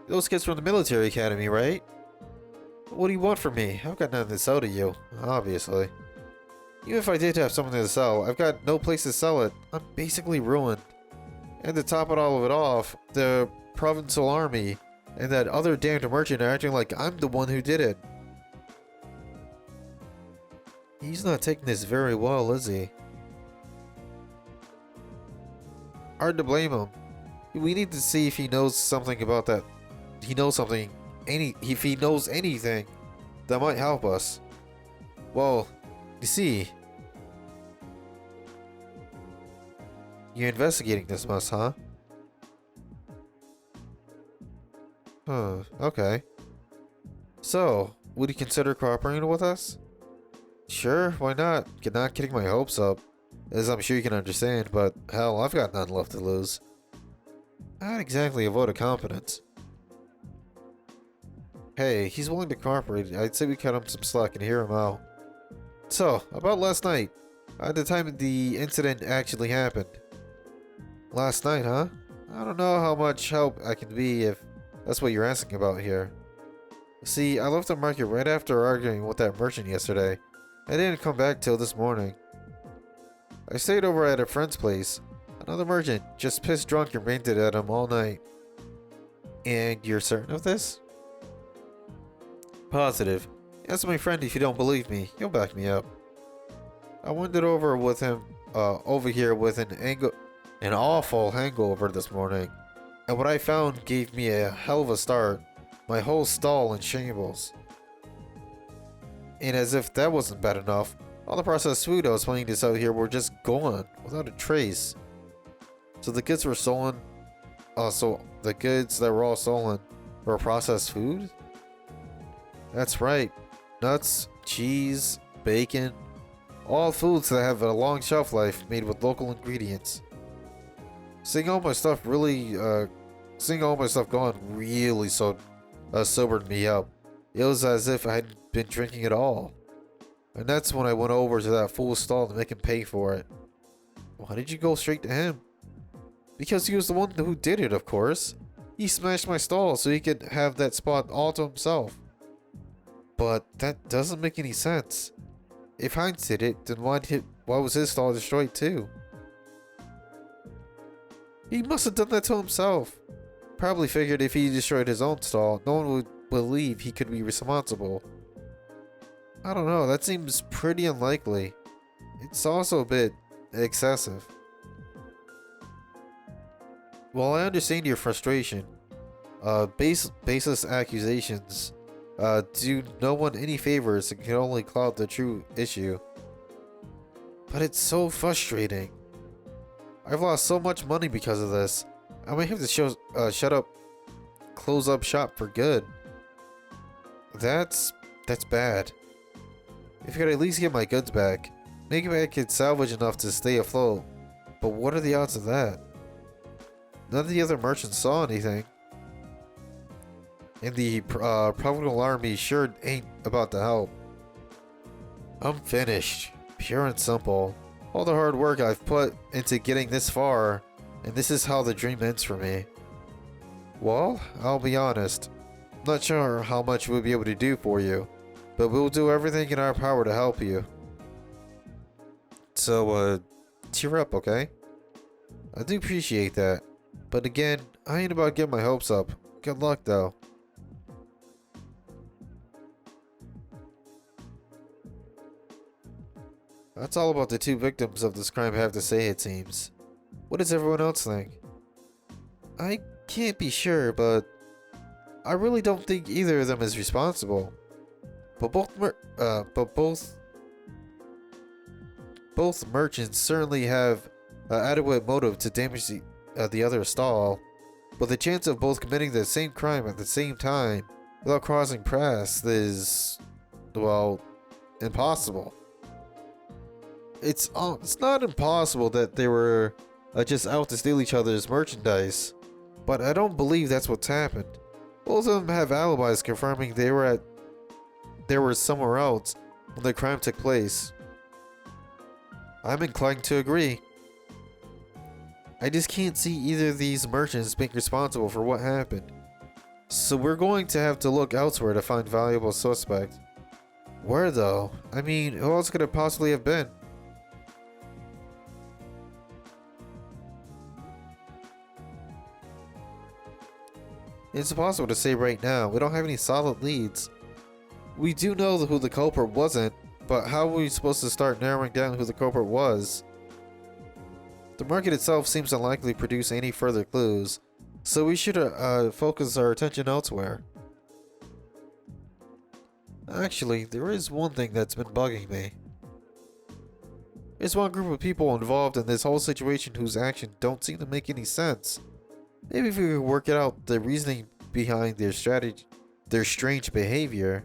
Those kids from the military academy, right? What do you want from me? I've got nothing to sell to you, obviously. Even if I did have something to sell, I've got no place to sell it. I'm basically ruined. And to top it all of it off, the provincial army and that other damned merchant are acting like I'm the one who did it. He's not taking this very well, is he? Hard to blame him. We need to see if he knows something about that. If he knows anything that might help us. Well, you see, you're investigating this mess, huh? Okay. So, would you consider cooperating with us? Sure, why not? Not getting my hopes up, as I'm sure you can understand, but hell, I've got nothing left to lose. Not exactly a vote of confidence. Hey, he's willing to cooperate. I'd say we cut him some slack and hear him out. So, about last night. At the time the incident actually happened. Last night, huh? I don't know how much help I can be if that's what you're asking about here. See, I left the market right after arguing with that merchant yesterday. I didn't come back till this morning. I stayed over at a friend's place. Another merchant, just pissed drunk and ranted at him all night. And you're certain of this? Positive. Ask my friend if you don't believe me. He'll back me up. I wandered over with him, over here with an awful hangover this morning. And what I found gave me a hell of a start. My whole stall in shambles. And as if that wasn't bad enough, all the processed food I was planning to sell here were just gone, without a trace. So the goods were stolen. So the goods that were all stolen were processed food? That's right. Nuts, cheese, bacon, all foods that have a long shelf life made with local ingredients. Seeing all my stuff gone really sobered me up. It was as if I hadn't been drinking at all. And that's when I went over to that fool's stall to make him pay for it. Why did you go straight to him? Because he was the one who did it, of course. He smashed my stall so he could have that spot all to himself. But that doesn't make any sense. If Heinz did it, then why was his stall destroyed too? He must have done that to himself. Probably figured if he destroyed his own stall, no one would believe he could be responsible. I don't know, that seems pretty unlikely. It's also a bit excessive. While I understand your frustration, baseless accusations do no one any favors and can only cloud the true issue. But it's so frustrating. I've lost so much money because of this. I might have to close up shop for good. That's bad. If I could at least get my goods back, maybe I could salvage enough to stay afloat. But what are the odds of that? None of the other merchants saw anything. And the profitable army sure ain't about to help. I'm finished. Pure and simple. All the hard work I've put into getting this far, and this is how the dream ends for me. Well, I'll be honest. I'm not sure how much we'll be able to do for you, but we'll do everything in our power to help you. So, cheer up, okay? I do appreciate that. But again, I ain't about getting my hopes up. Good luck, though. That's all about the two victims of this crime have to say, it seems. What does everyone else think? I can't be sure, but I really don't think either of them is responsible. But both merchants certainly have adequate motive to damage the other stall. But the chance of both committing the same crime at the same time without crossing paths is, well, impossible. It's not impossible that they were just out to steal each other's merchandise, but I don't believe that's what's happened. Both of them have alibis confirming they were somewhere else when the crime took place. I'm inclined to agree. I just can't see either of these merchants being responsible for what happened. So we're going to have to look elsewhere to find valuable suspects. Where though? I mean, who else could it possibly have been? It's impossible to say right now. We don't have any solid leads. We do know who the culprit wasn't, but how are we supposed to start narrowing down who the culprit was? The market itself seems unlikely to produce any further clues, so we should focus our attention elsewhere. Actually, there is one thing that's been bugging me. There's one group of people involved in this whole situation whose actions don't seem to make any sense. Maybe if we could work out the reasoning behind their strange behavior,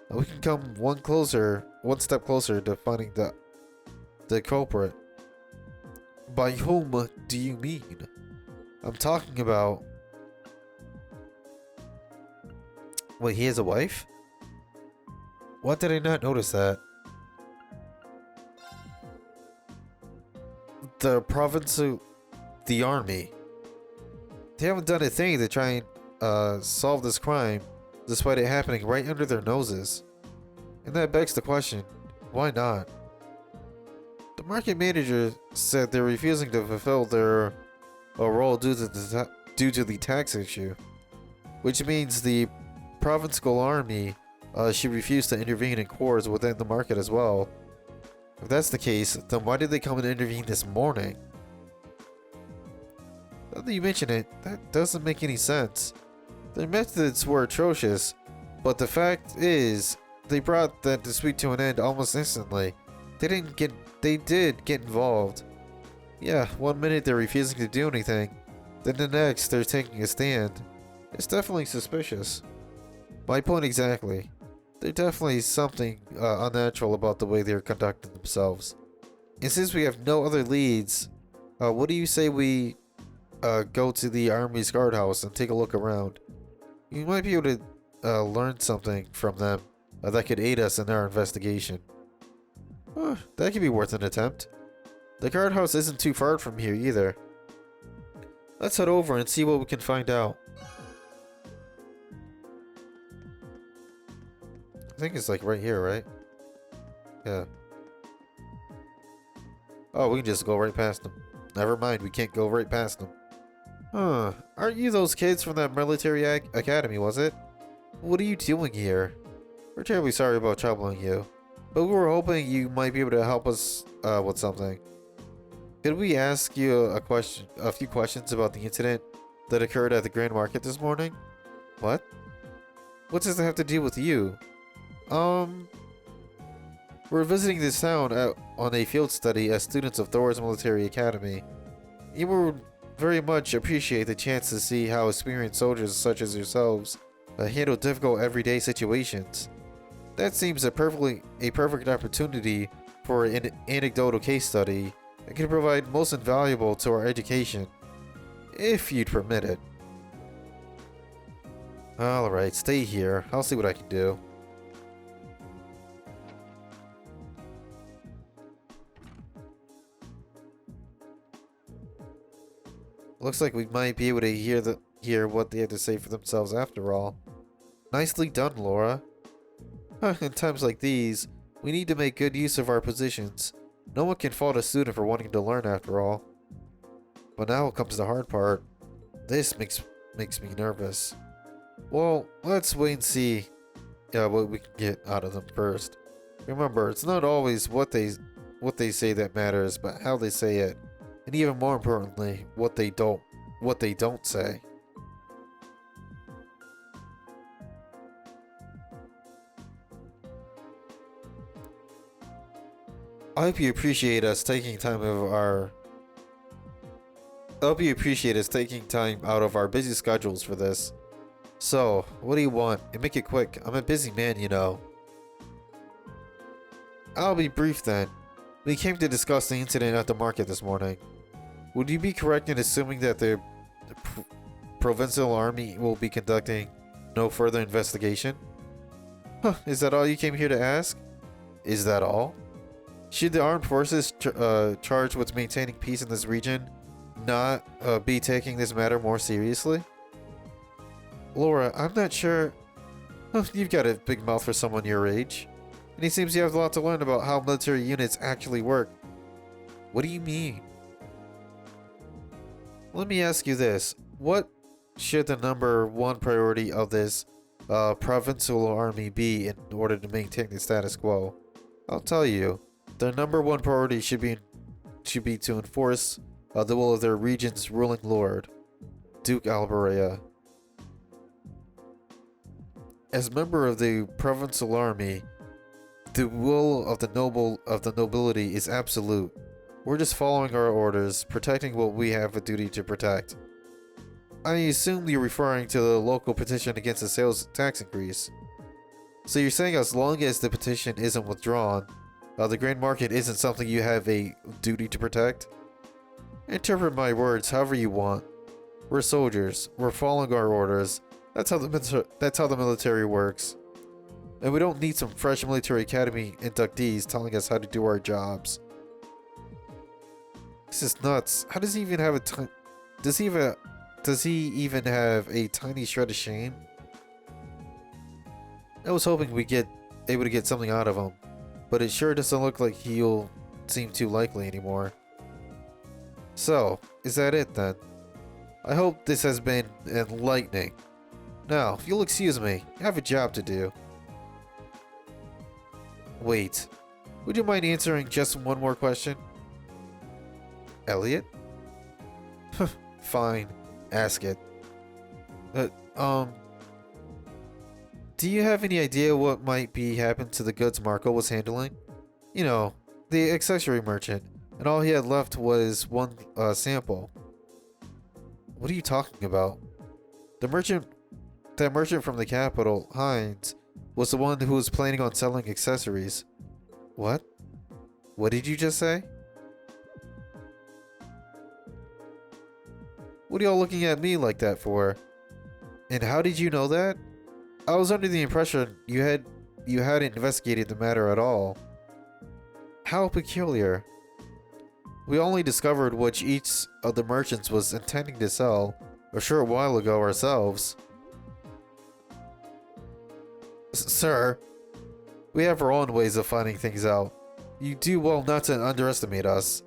we can come one step closer to finding the culprit. By whom do you mean? I'm talking about... Wait, he has a wife? Why did I not notice that? The province of the army. They haven't done a thing to try and solve this crime, despite it happening right under their noses. And that begs the question, why not? The market manager said they're refusing to fulfill their role due to the tax issue, which means the provincial army should refuse to intervene in wars within the market as well. If that's the case, then why did they come and intervene this morning? Now that you mention it, that doesn't make any sense. Their methods were atrocious, but the fact is, they brought that dispute to an end almost instantly. They did get involved. Yeah, one minute they're refusing to do anything, then the next they're taking a stand. It's definitely suspicious. My point exactly. There's definitely something unnatural about the way they're conducting themselves. And since we have no other leads, what do you say we go to the Army's guardhouse and take a look around? You might be able to learn something from them that could aid us in our investigation. That could be worth an attempt. The guardhouse isn't too far from here either. Let's head over and see what we can find out. think it's like right here, right? Yeah. Oh, we can just go right past them. Never mind, we can't go right past them. Huh. Aren't you those kids from that military academy, was it? What are you doing here? We're terribly sorry about troubling you, but we were hoping you might be able to help us with something. Could we ask you a few questions about the incident that occurred at the Grand Market this morning? What? What does that have to do with you? We're visiting this town on a field study as students of Thor's Military Academy. You would very much appreciate the chance to see how experienced soldiers such as yourselves handle difficult everyday situations. That seems a perfect opportunity for an anecdotal case study that can provide most invaluable to our education, if you'd permit it. Alright, stay here. I'll see what I can do. Looks like we might be able to hear what they have to say for themselves after all. Nicely done, Laura. In times like these, we need to make good use of our positions. No one can fault a student for wanting to learn after all. But now comes the hard part. This makes me nervous. Well, let's wait and see what we can get out of them first. Remember, it's not always what they say that matters, but how they say it. And even more importantly, what they don't say. I hope you appreciate us taking time out of our busy schedules for this. So, what do you want? And make it quick. I'm a busy man, you know. I'll be brief then. We came to discuss the incident at the market this morning. Would you be correct in assuming that the provincial army will be conducting no further investigation? Huh, is that all you came here to ask? Is that all? Should the armed forces charged with maintaining peace in this region not be taking this matter more seriously? Laura, I'm not sure. Oh, you've got a big mouth for someone your age. And it seems you have a lot to learn about how military units actually work. What do you mean? Let me ask you this. What should the number one priority of this provincial army be in order to maintain the status quo? I'll tell you. The number one priority should be to enforce the will of their region's ruling lord, Duke Alberea. As member of the provincial army, the will of the nobility is absolute. We're just following our orders, protecting what we have a duty to protect. I assume you're referring to the local petition against the sales tax increase. So you're saying as long as the petition isn't withdrawn, the Grand Market isn't something you have a duty to protect? Interpret my words however you want. We're soldiers. We're following our orders. That's how the military works. And we don't need some fresh military academy inductees telling us how to do our jobs. This is nuts. How does he even have does he even have a tiny shred of shame? I was hoping we'd get able to get something out of him, but it sure doesn't look like he'll seem too likely anymore. So, is that it then? I hope this has been enlightening. Now, if you'll excuse me, I have a job to do. Wait, would you mind answering just one more question? Elliot? Fine, ask it. Do you have any idea what might be happened to the goods Marco was handling? You know, the accessory merchant, and all he had left was one sample. What are you talking about? That merchant from the capital, Hines, was the one who was planning on selling accessories. What? What did you just say? What are y'all looking at me like that for? And how did you know that? I was under the impression you hadn't investigated the matter at all. How peculiar. We only discovered which each of the merchants was intending to sell a short while ago ourselves. Sir, We have our own ways of finding things out. You do well not to underestimate us.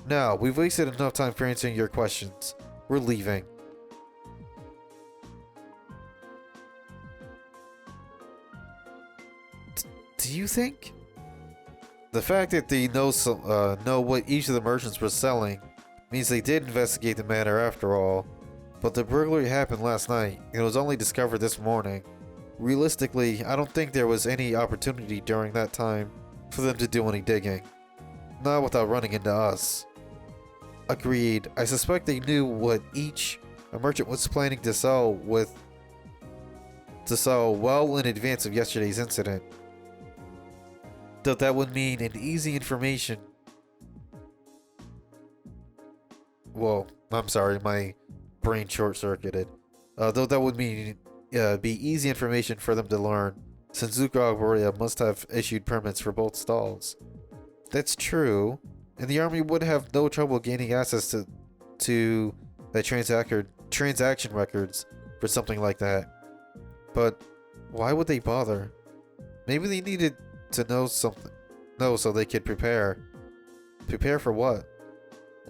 Now, we've wasted enough time for answering your questions. We're leaving. Do you think? The fact that they know what each of the merchants were selling means they did investigate the matter after all. But the burglary happened last night, and it was only discovered this morning. Realistically, I don't think there was any opportunity during that time for them to do any digging. Not without running into us. Agreed. I suspect they knew what each merchant was planning to sell well in advance of yesterday's incident. Though that would mean an easy information. Whoa, I'm sorry, my brain short-circuited. Though that would mean be easy information for them to learn, since Zuko Arborea must have issued permits for both stalls. That's true, and the army would have no trouble gaining access to the transaction records for something like that. But why would they bother? Maybe they needed to know something. No, so they could prepare. Prepare for what?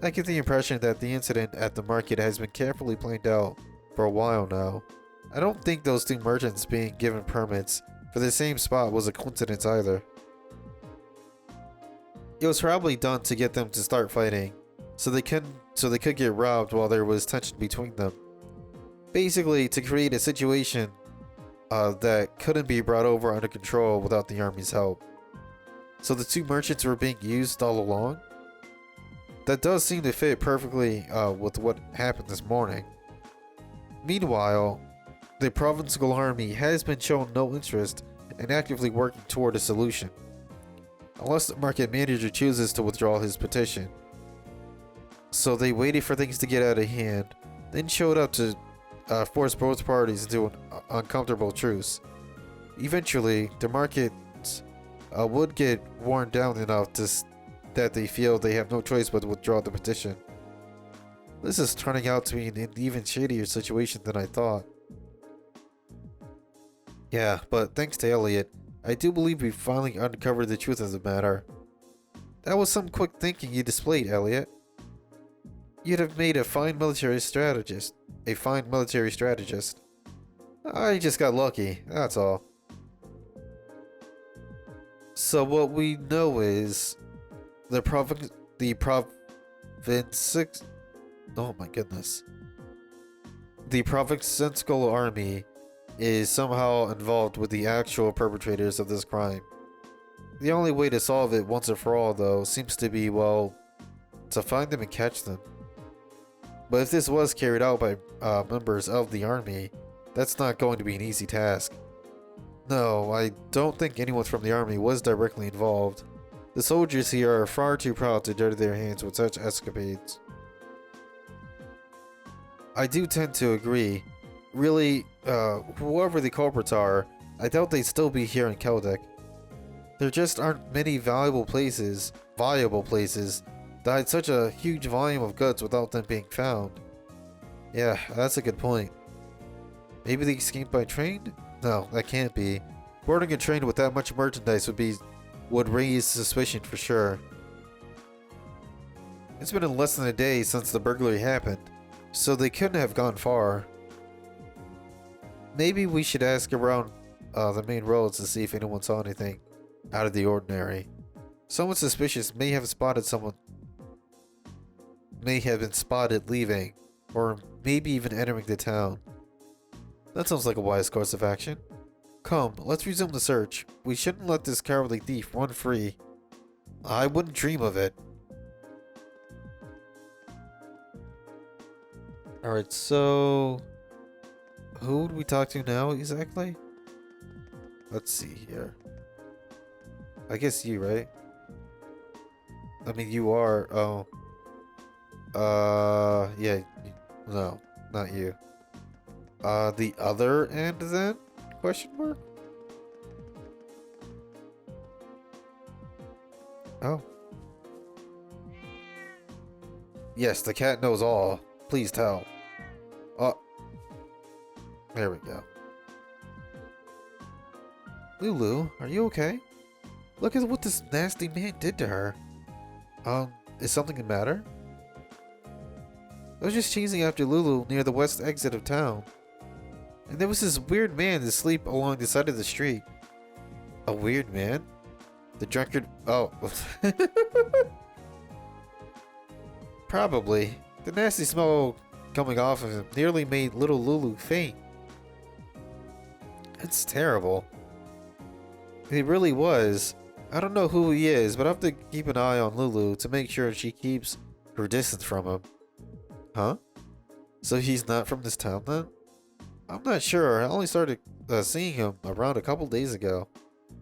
I get the impression that the incident at the market has been carefully planned out for a while now. I don't think those two merchants being given permits for the same spot was a coincidence either. It was probably done to get them to start fighting, so they could get robbed while there was tension between them. Basically, to create a situation that couldn't be brought over under control without the army's help. So the two merchants were being used all along? That does seem to fit perfectly with what happened this morning. Meanwhile, the provincial army has been shown no interest in actively working toward a solution, unless the market manager chooses to withdraw his petition. So they waited for things to get out of hand, then showed up to force both parties into an uncomfortable truce. Eventually, the market would get worn down enough that they feel they have no choice but to withdraw the petition. This is turning out to be an even shadier situation than I thought. Yeah, but thanks to Elliot, I do believe we finally uncovered the truth of the matter. That was some quick thinking you displayed, Elliot. You'd have made a fine military strategist. I just got lucky, that's all. So what we know is the provincial army is somehow involved with the actual perpetrators of this crime. The only way to solve it once and for all, though, seems to be, well, to find them and catch them. But if this was carried out by members of the army, that's not going to be an easy task. No, I don't think anyone from the army was directly involved. The soldiers here are far too proud to dirty their hands with such escapades. I do tend to agree. Really, whoever the culprits are, I doubt they'd still be here in Keldek. There just aren't many viable places that had such a huge volume of goods without them being found. Yeah, that's a good point. Maybe they escaped by train? No, that can't be. Boarding a train with that much merchandise would raise suspicion for sure. It's been less than a day since the burglary happened, so they couldn't have gone far. Maybe we should ask around the main roads to see if anyone saw anything out of the ordinary. Someone suspicious may have been spotted leaving, or maybe even entering the town. That sounds like a wise course of action. Come, let's resume the search. We shouldn't let this cowardly thief run free. I wouldn't dream of it. Alright, so who would we talk to now exactly? Let's see here. I guess you, right? I mean, you are. Oh. Yeah. No, not you. The other end then? Question mark? Oh. Yes, the cat knows all. Please tell. Oh. There we go. Lulu, are you okay? Look at what this nasty man did to her. Is something the matter? I was just chasing after Lulu near the west exit of town. And there was this weird man asleep along the side of the street. A weird man? The drunkard... Oh. Probably. The nasty smell coming off of him nearly made little Lulu faint. It's terrible. It really was. I don't know who he is, but I have to keep an eye on Lulu to make sure she keeps her distance from him. Huh? So he's not from this town then? I'm not sure. I only started seeing him around a couple days ago.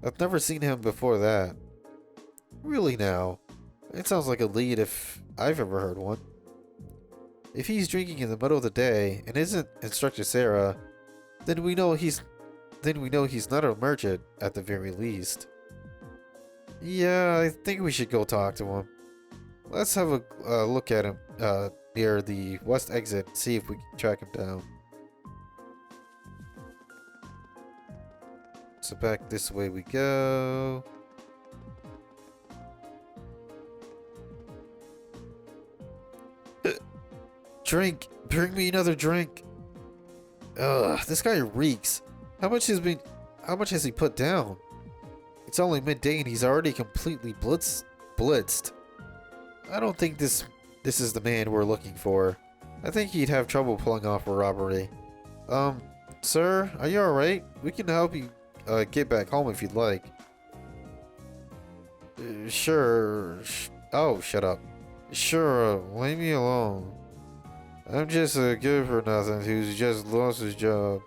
I've never seen him before that. Really now? It sounds like a lead if I've ever heard one. If he's drinking in the middle of the day and isn't Instructor Sarah, then we know he's not a merchant at the very least. Yeah, I think we should go talk to him. Let's have a look at him near the west exit and see if we can track him down. So back this way we go. Drink! Bring me another drink! Ugh, this guy reeks. How much has he put down? It's only midday and he's already completely blitzed. I don't think this is the man we're looking for. I think he'd have trouble pulling off a robbery. Sir, are you alright? We can help you get back home if you'd like. Sure. Oh, shut up. Sure, leave me alone. I'm just a good for nothing who's just lost his job.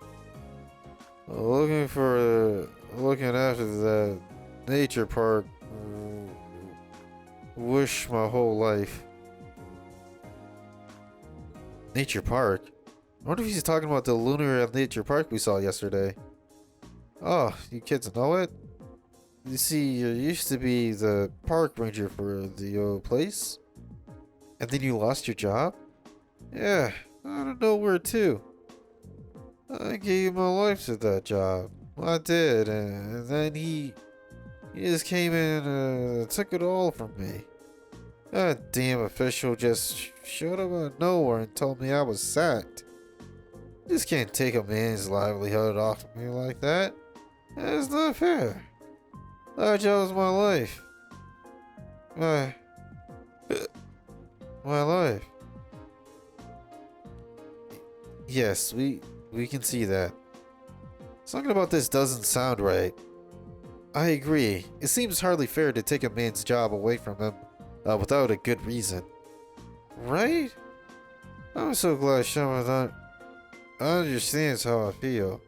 Looking after that nature park. Wish my whole life. Nature park? I wonder if he's talking about the lunar nature park we saw yesterday. Oh, you kids know it? You see, you used to be the park ranger for the old place. And then you lost your job? Yeah, I don't know where to. I gave my life to that job. I did, and then he just came in and took it all from me. That damn official just showed up out of nowhere and told me I was sacked. Just can't take a man's livelihood off of me like that. That's not fair. That job was my life. My life. Yes, we can see that. Something about this doesn't sound right. I agree. It seems hardly fair to take a man's job away from him without a good reason. Right? I'm so glad someone understands how I feel.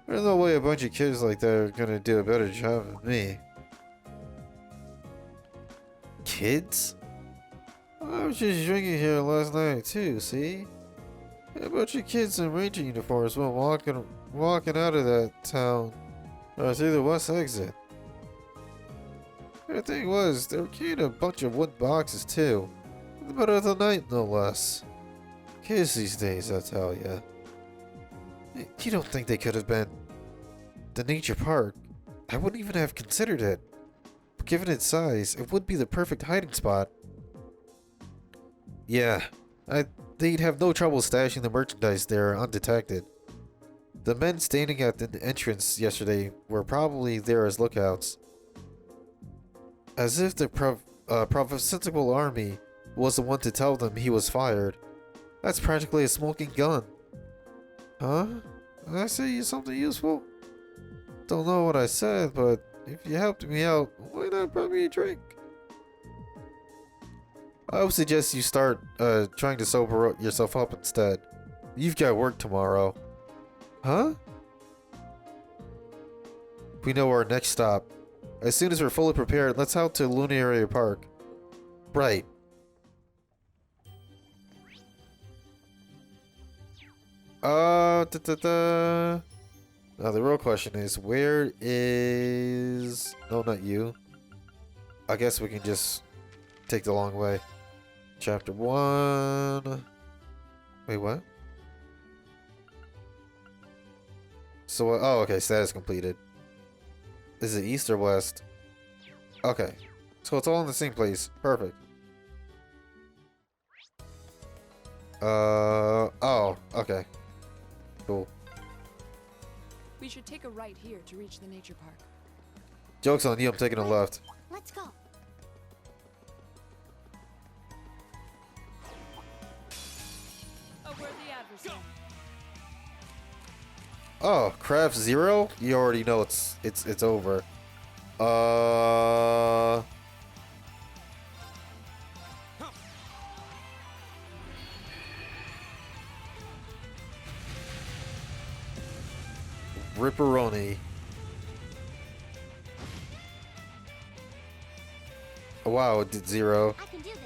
There's no way a bunch of kids like that are gonna do a better job than me. Kids? I was just drinking here last night too, see? A bunch of kids in ranger uniforms went walking out of that town through the west exit. The thing was, they were carrying a bunch of wood boxes too. In the middle of the night, no less. Kids these days, I tell ya. You don't think they could have been the nature park? I wouldn't even have considered it. But given its size, it would be the perfect hiding spot. Yeah, they'd have no trouble stashing the merchandise there undetected. The men standing at the entrance yesterday were probably there as lookouts. As if the provincial army was the one to tell them he was fired. That's practically a smoking gun. Huh? Did I say you something useful? Don't know what I said, but if you helped me out, why not buy me a drink? I would suggest you start trying to sober yourself up instead. You've got work tomorrow. Huh? We know our next stop. As soon as we're fully prepared, let's head to Lunar Park. Right. Now the real question is, where is... No, not you. I guess we can just take the long way. Chapter 1... Wait, what? So, oh, okay, status completed. Is it east or west? Okay. So it's all in the same place. Perfect. Oh, okay. Cool. We should take a right here to reach the nature park. Joke's on you, I'm taking a left. Let's go. A worthy adversary. Oh, craft 0? You already know it's over. Ripperoni. Oh, wow, it did 0. I can do this.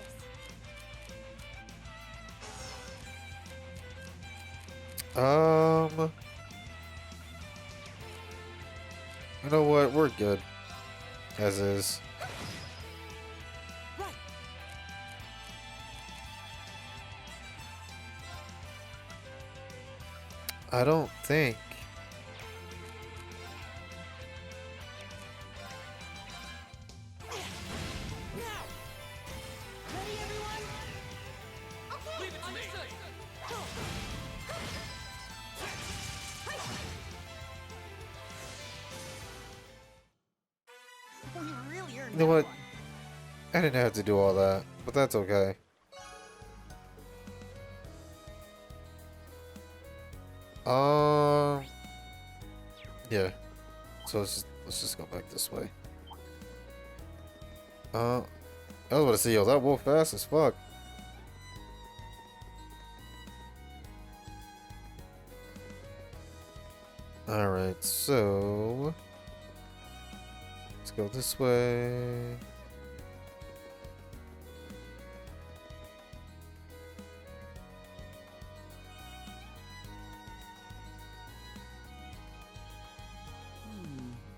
You know what? We're good. As is. Right. I don't think. Ready, everyone? Okay. Leave it to me. We really earned You know that what? one. I didn't have to do all that, but that's okay. Yeah. So let's just go back this way. I was about to say, yo, that wolf fast as fuck. Alright, so let's go this way.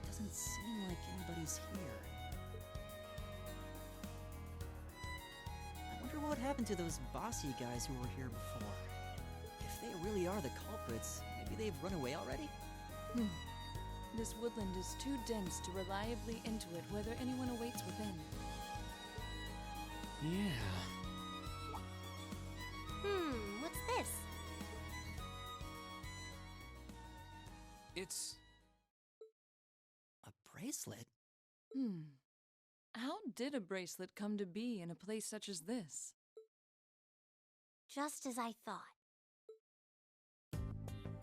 Doesn't seem like anybody's here. I wonder what happened to those bossy guys who were here before. If they really are the culprits, maybe they've run away already? This woodland is too dense to reliably intuit whether anyone awaits within. Yeah. What's this? It's A bracelet? How did a bracelet come to be in a place such as this? Just as I thought.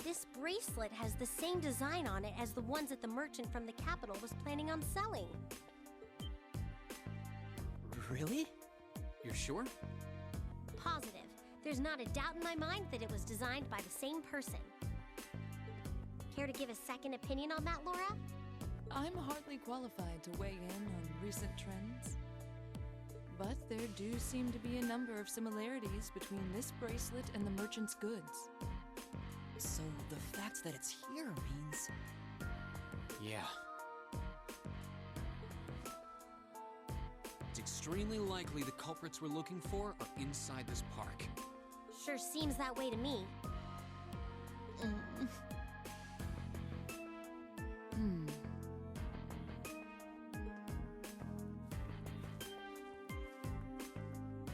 This bracelet has the same design on it as the ones that the merchant from the capital was planning on selling. Really? You're sure? Positive. There's not a doubt in my mind that it was designed by the same person. Care to give a second opinion on that, Laura? I'm hardly qualified to weigh in on recent trends. But there do seem to be a number of similarities between this bracelet and the merchant's goods. So the fact that it's here means... Yeah. It's extremely likely the culprits we're looking for are inside this park. Sure seems that way to me.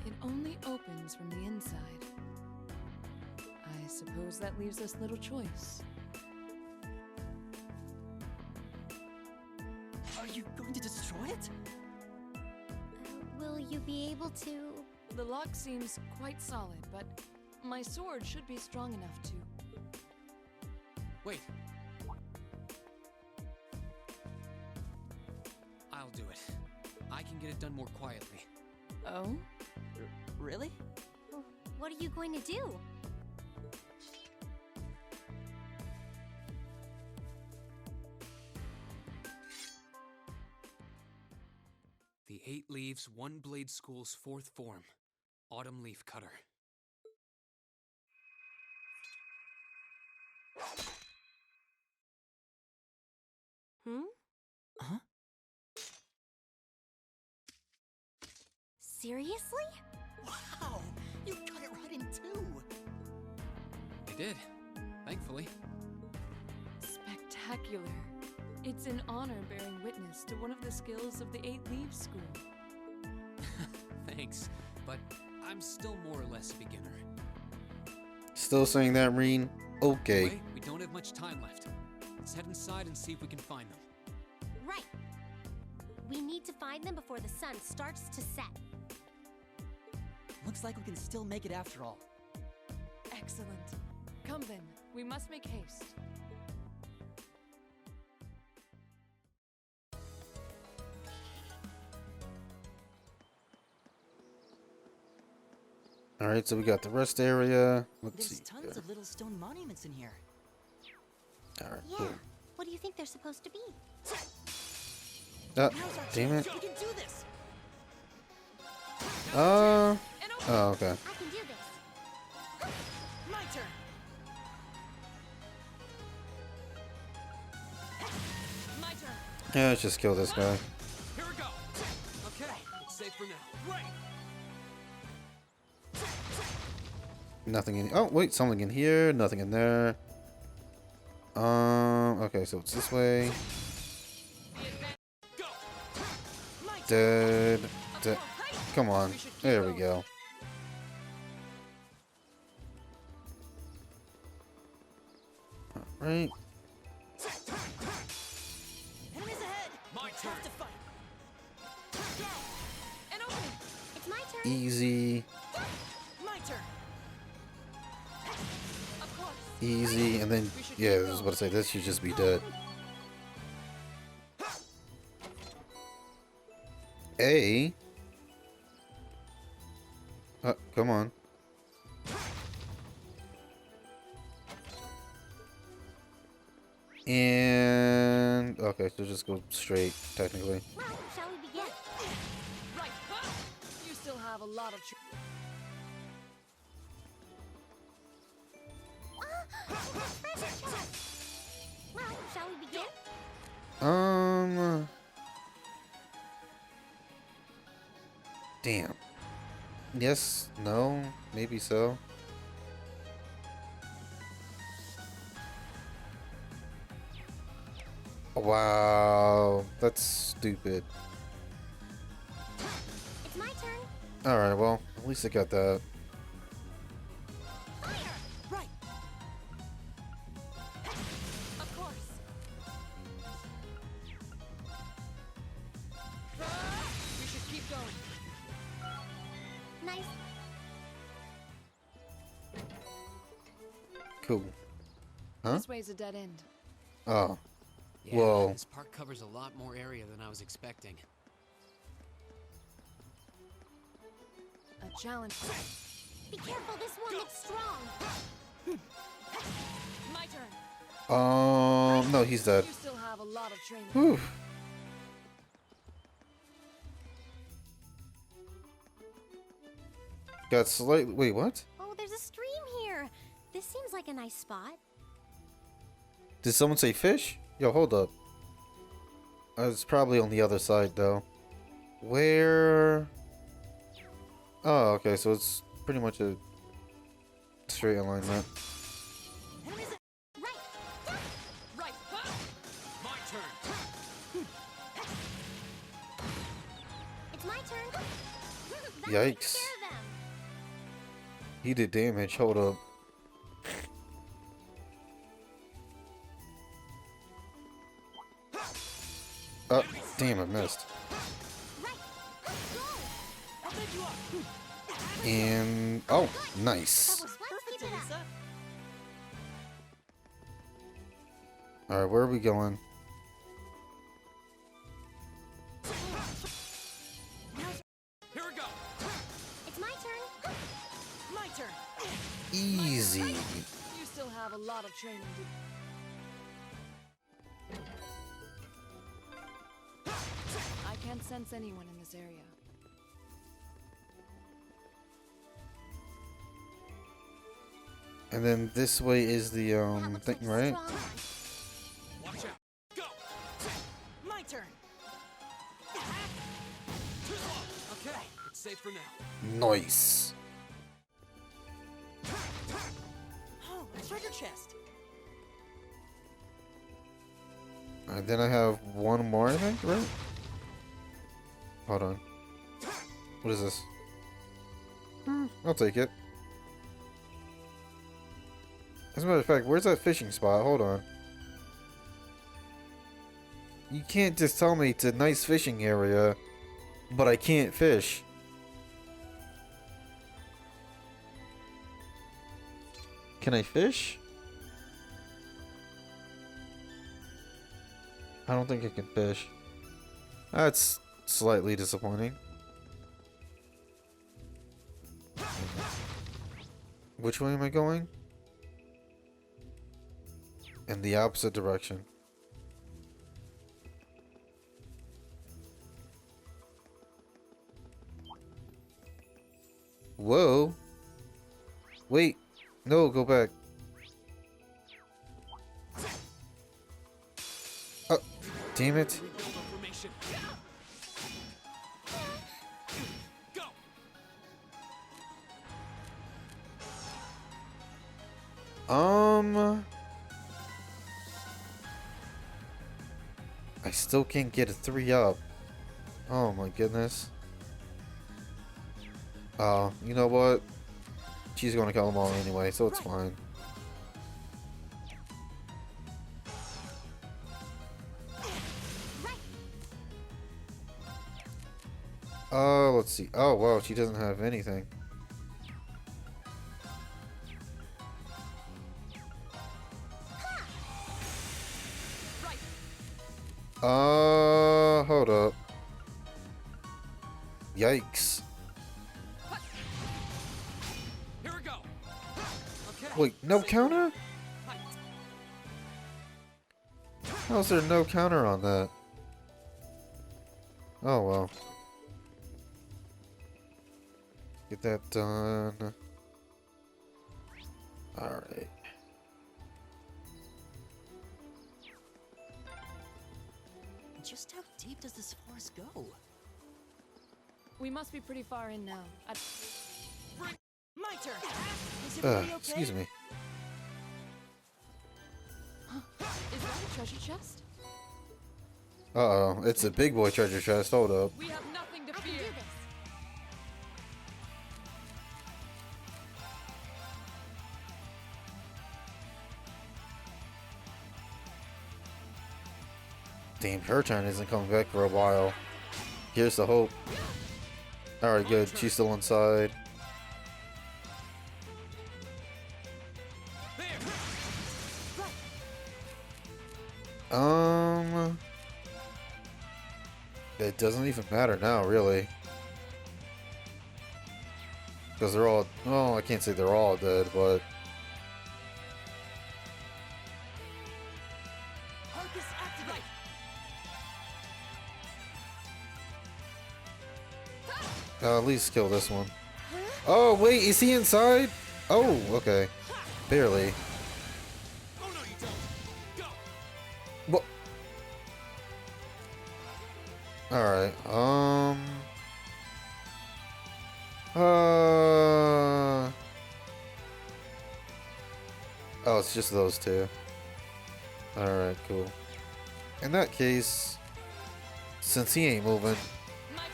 It only opens from the inside. I suppose that leaves us little choice. Are you going to destroy it? Will you be able to... The lock seems quite solid, but my sword should be strong enough to... Wait. I'll do it. I can get it done more quietly. Oh? Really? What are you going to do? The 8 Leaves, 1 Blade School's 4th form. Autumn Leaf Cutter. Huh? Seriously? Wow! You got it right in two! I did. Thankfully. Spectacular. It's an honor bearing witness to one of the skills of the Eight Leaves School. Thanks, but I'm still more or less a beginner. Still saying that, Reen? Okay. Anyway, we don't have much time left. Let's head inside and see if we can find them. Right. We need to find them before the sun starts to set. Looks like we can still make it after all. Excellent. Come then, we must make haste. Alright, so we got the rest area. Let's There's see. tons of little stone monuments in here. Alright, Yeah. cool. What do you think they're supposed to be? Ah, Now's our damn chance. it. We can do this. Oh, okay. I can do this. My turn. My turn. Yeah, let's just kill this guy. Here we go. Okay, it's safe for now. Right. Nothing in. Oh, wait, something in here. Nothing in there. Okay, so it's this way. Go. My turn. Dead. Dead. Come on. There we go. Alright. Enemies ahead. My turn. Have to fight. An opening! It's my turn. Easy. My turn. Of course! Easy. And then, yeah, I was about to say, this should just be dead. A. Come on. And okay, so just go straight, technically. Well, shall we begin? Right! You still have a lot of Treasure chest. Well, shall we begin? Damn. Yes, no, maybe so. Wow, that's stupid. It's my turn. Alright, well, at least I got that. Fire. Right. Of course! We should keep going. Nice. Cool. Huh? This way's a dead end. Oh. Yeah, Whoa. this park covers a lot more area than I was expecting. A challenge. Be careful. This one looks strong. My turn! No, he's dead. You still have a lot of training. Whew. Got slightly. Wait, what? Oh, there's a stream here. This seems like a nice spot. Did someone say fish? Yo, hold up. It's probably on the other side, though. Where? Oh, okay, so it's pretty much a straight alignment. Enemies ahead. Right. Right! My turn. It's my turn. That Yikes. takes care of them. He did damage. Hold up. Oh, damn, I missed. Right. Go. I'll pick you up. And oh, That nice. was perfect, Perfect, keep it up. Elisa. All right, where are we going? Here we go. It's my turn. My turn. Easy. You still have a lot of training to... I can't sense anyone in this area. And then this way is the That looks thing, like a right? strong one. Watch out. Go. My turn. Okay, it's safe for now. Nice. Oh, a treasure chest. And then I have one more, I think, right? Hold on. What is this? I'll take it. As a matter of fact, where's that fishing spot? Hold on. You can't just tell me it's a nice fishing area, but I can't fish. Can I fish? I don't think I can fish. That's slightly disappointing. Which way am I going? In the opposite direction. Whoa. Wait. No, go back. Oh, damn it. I still can't get a 3-up. Oh my goodness. Oh, you know what? She's gonna kill them all anyway, so it's fine. Let's see. Oh wow, she doesn't have anything. Hold up. Yikes. Here we go. Okay. Wait, no counter? How's there no counter on that? Oh well. Get that done. Alright. Just how deep does this forest go? We must be pretty far in now. My turn! Is everybody okay? Excuse me. Is that a treasure chest? Uh-oh, it's a big boy treasure chest. Hold up. We have nothing to I can fear. do this. Damn, her turn isn't coming back for a while. Here's the hope. Alright, good. She's still inside. It doesn't even matter now, really. Because they're all... Well, I can't say they're all dead, but... Focus activate! At least kill this one. Oh, wait, is he inside? Oh, okay. Barely. Oh no, you don't. Go. What? Alright, Oh, it's just those two. Alright, cool. In that case, since he ain't moving,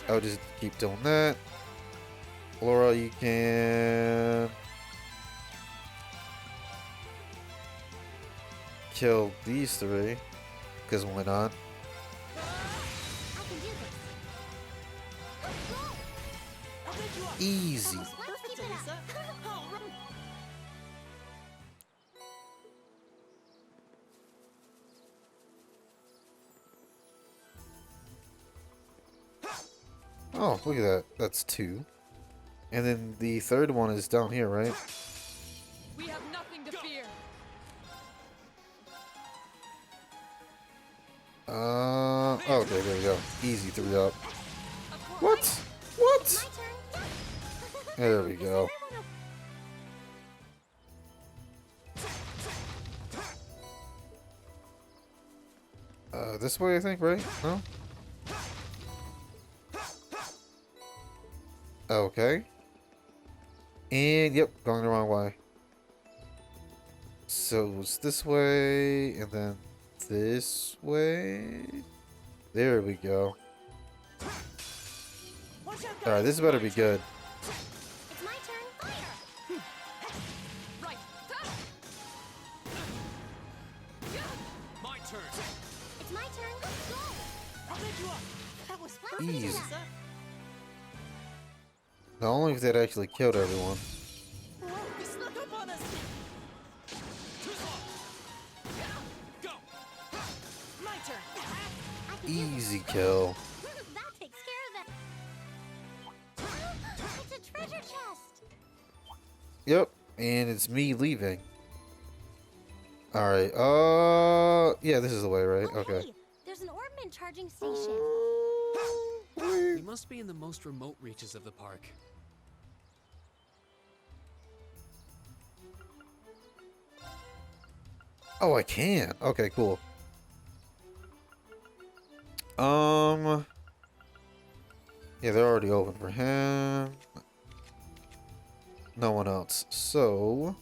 I'll just keep doing that. Laura, you can... kill these three, because why not? I can do this. Easy. Let's keep it up. Oh, look at that. That's 2. And then the third one is down here, right? We have nothing to fear. Okay, there we go. Easy 3-up. What? What? My turn. There we go. This way, I think, right? No? Okay. And, yep, going the wrong way. So, it's this way, and then this way. There we go. Alright, this better be good. It's my turn. Fire! Right. My turn. It's my turn. Go! I'll pick you up. That was Easy. sir. Not only if they'd actually killed everyone. Whoa, they snuck up on us. Go. My turn. I can do this. Easy kill. That takes care of it. It's a treasure chest. Yep, and it's me leaving. Alright, yeah, this is the way, right? Oh, Okay. hey, there's an orbman charging station. We must be in the most remote reaches of the park. Oh, I can. Okay, cool. Yeah, they're already open for him. No one else. So,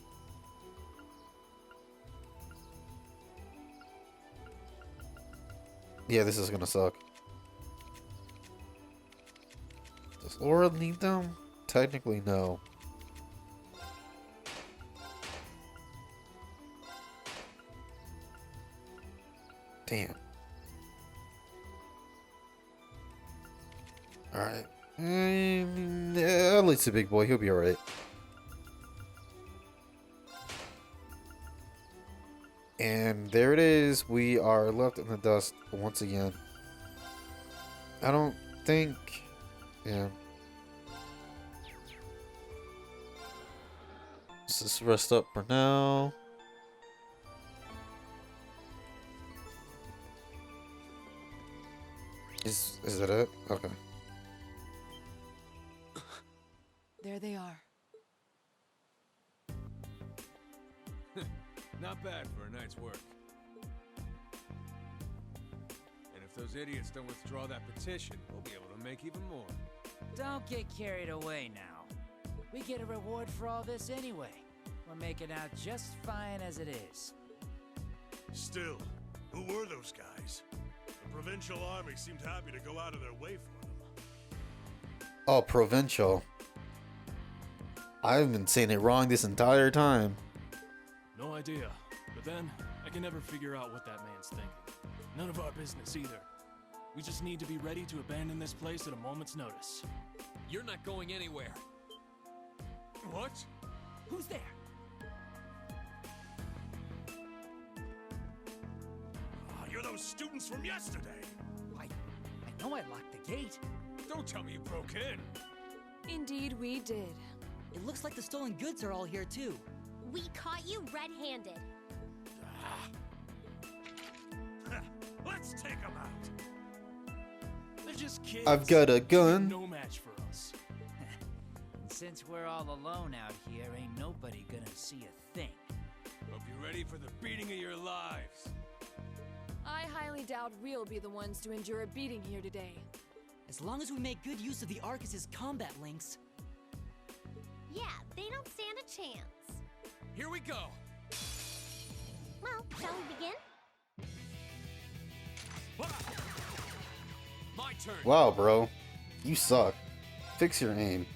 yeah, this is gonna suck. Does Laura need them? Technically, no. Damn. Alright. At least the big boy, he'll be alright. And there it is. We are left in the dust once again. I don't think... Yeah. Let's just rest up for now. Is that it? Okay. There they are. Not bad for a night's work. And if those idiots don't withdraw that petition, we'll be able to make even more. Don't get carried away now. We get a reward for all this anyway. We're making out just fine as it is. Still, who were those guys? The provincial army seemed happy to go out of their way for them. Oh, provincial. I've been saying it wrong this entire time. No idea. But then, I can never figure out what that man's thinking. None of our business either. We just need to be ready to abandon this place at a moment's notice. You're not going anywhere. What? Who's there? Ah, you're those students from yesterday. I know I locked the gate. Don't tell me you broke in. Indeed, we did. It looks like the stolen goods are all here too. We caught you red-handed. Let's take them out. They're just kids. I've got a They're gun. no match for us. And since we're all alone out here, ain't nobody gonna see a thing. Hope you're ready for the beating of your lives. I highly doubt we'll be the ones to endure a beating here today. As long as we make good use of the Arcus's combat links. Yeah, they don't stand a chance. Here we go. Well, shall we begin? My turn. Wow, bro. You suck. Fix your aim.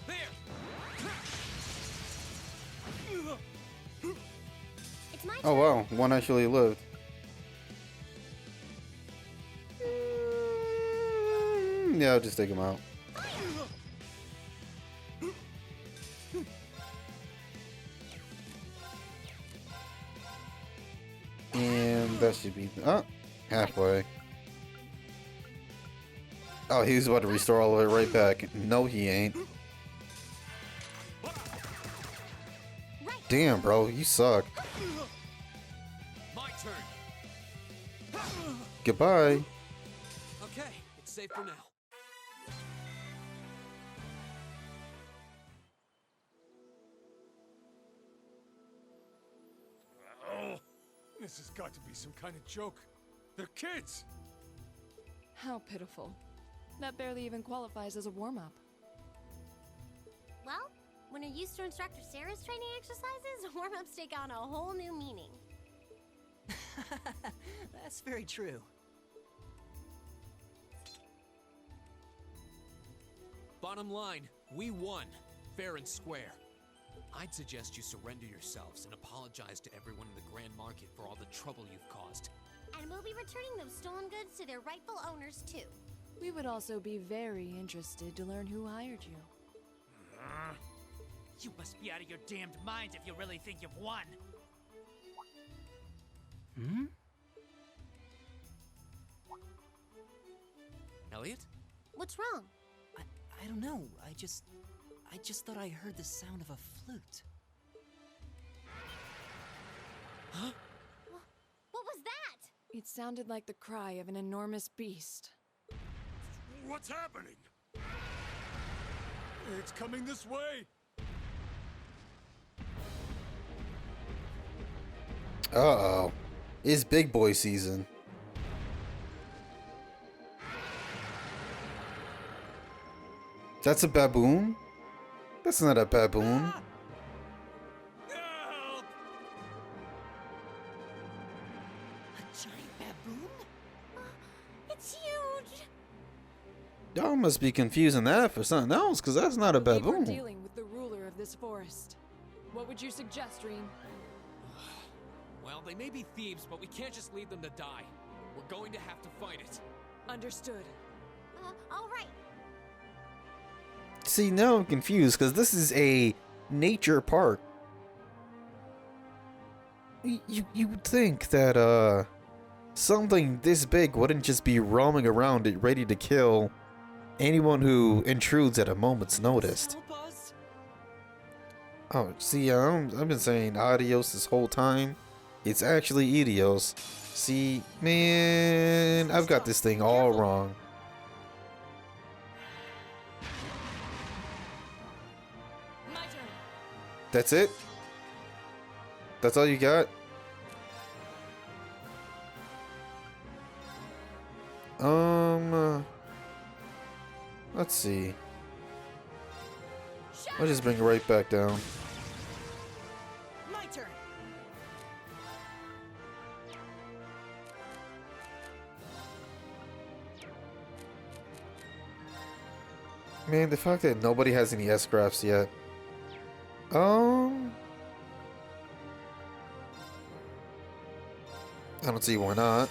There. It's my Oh, turn. wow. One actually lived. Yeah, I'll just take him out. And that should be halfway. Oh, he was about to restore all of it right back. No, he ain't. Right. Damn, bro, you suck. My turn. Goodbye. Okay, it's safe for now. Oh, this has got to be some kind of joke. They're kids. How pitiful. That barely even qualifies as a warm-up. Well, When you're used to Instructor Sarah's training exercises, warm-ups take on a whole new meaning. That's very true. Bottom line, we won. Fair and square. I'd suggest you surrender yourselves and apologize to everyone in the Grand Market for all the trouble you've caused. And we'll be returning those stolen goods to their rightful owners, too. We would also be very interested to learn who hired you. You must be out of your damned mind if you really think you've won. Elliot? What's wrong? I don't know. I just thought I heard the sound of a flute. Huh? What was that? It sounded like the cry of an enormous beast. What's happening? It's coming this way! Uh-oh. It's big boy season. That's a baboon? That's not a baboon. Help! A giant baboon? It's huge! Y'all must be confusing that for something else, because that's not a We're baboon. dealing with the ruler of this forest. What would you suggest, Reem? Well, they may be thieves, but we can't just leave them to die. We're going to have to fight it. Understood. All right. See, now I'm confused, because this is a nature park. You would think that, something this big wouldn't just be roaming around it, ready to kill anyone who intrudes at a moment's notice. Help us? Oh, see, I've been saying adios this whole time. It's actually Edios. See, man, I've got this thing all wrong. My turn. That's it? That's all you got? Let's see. I'll just bring it right back down. My turn. Man, the fact that nobody has any S-crafts yet. I don't see why not.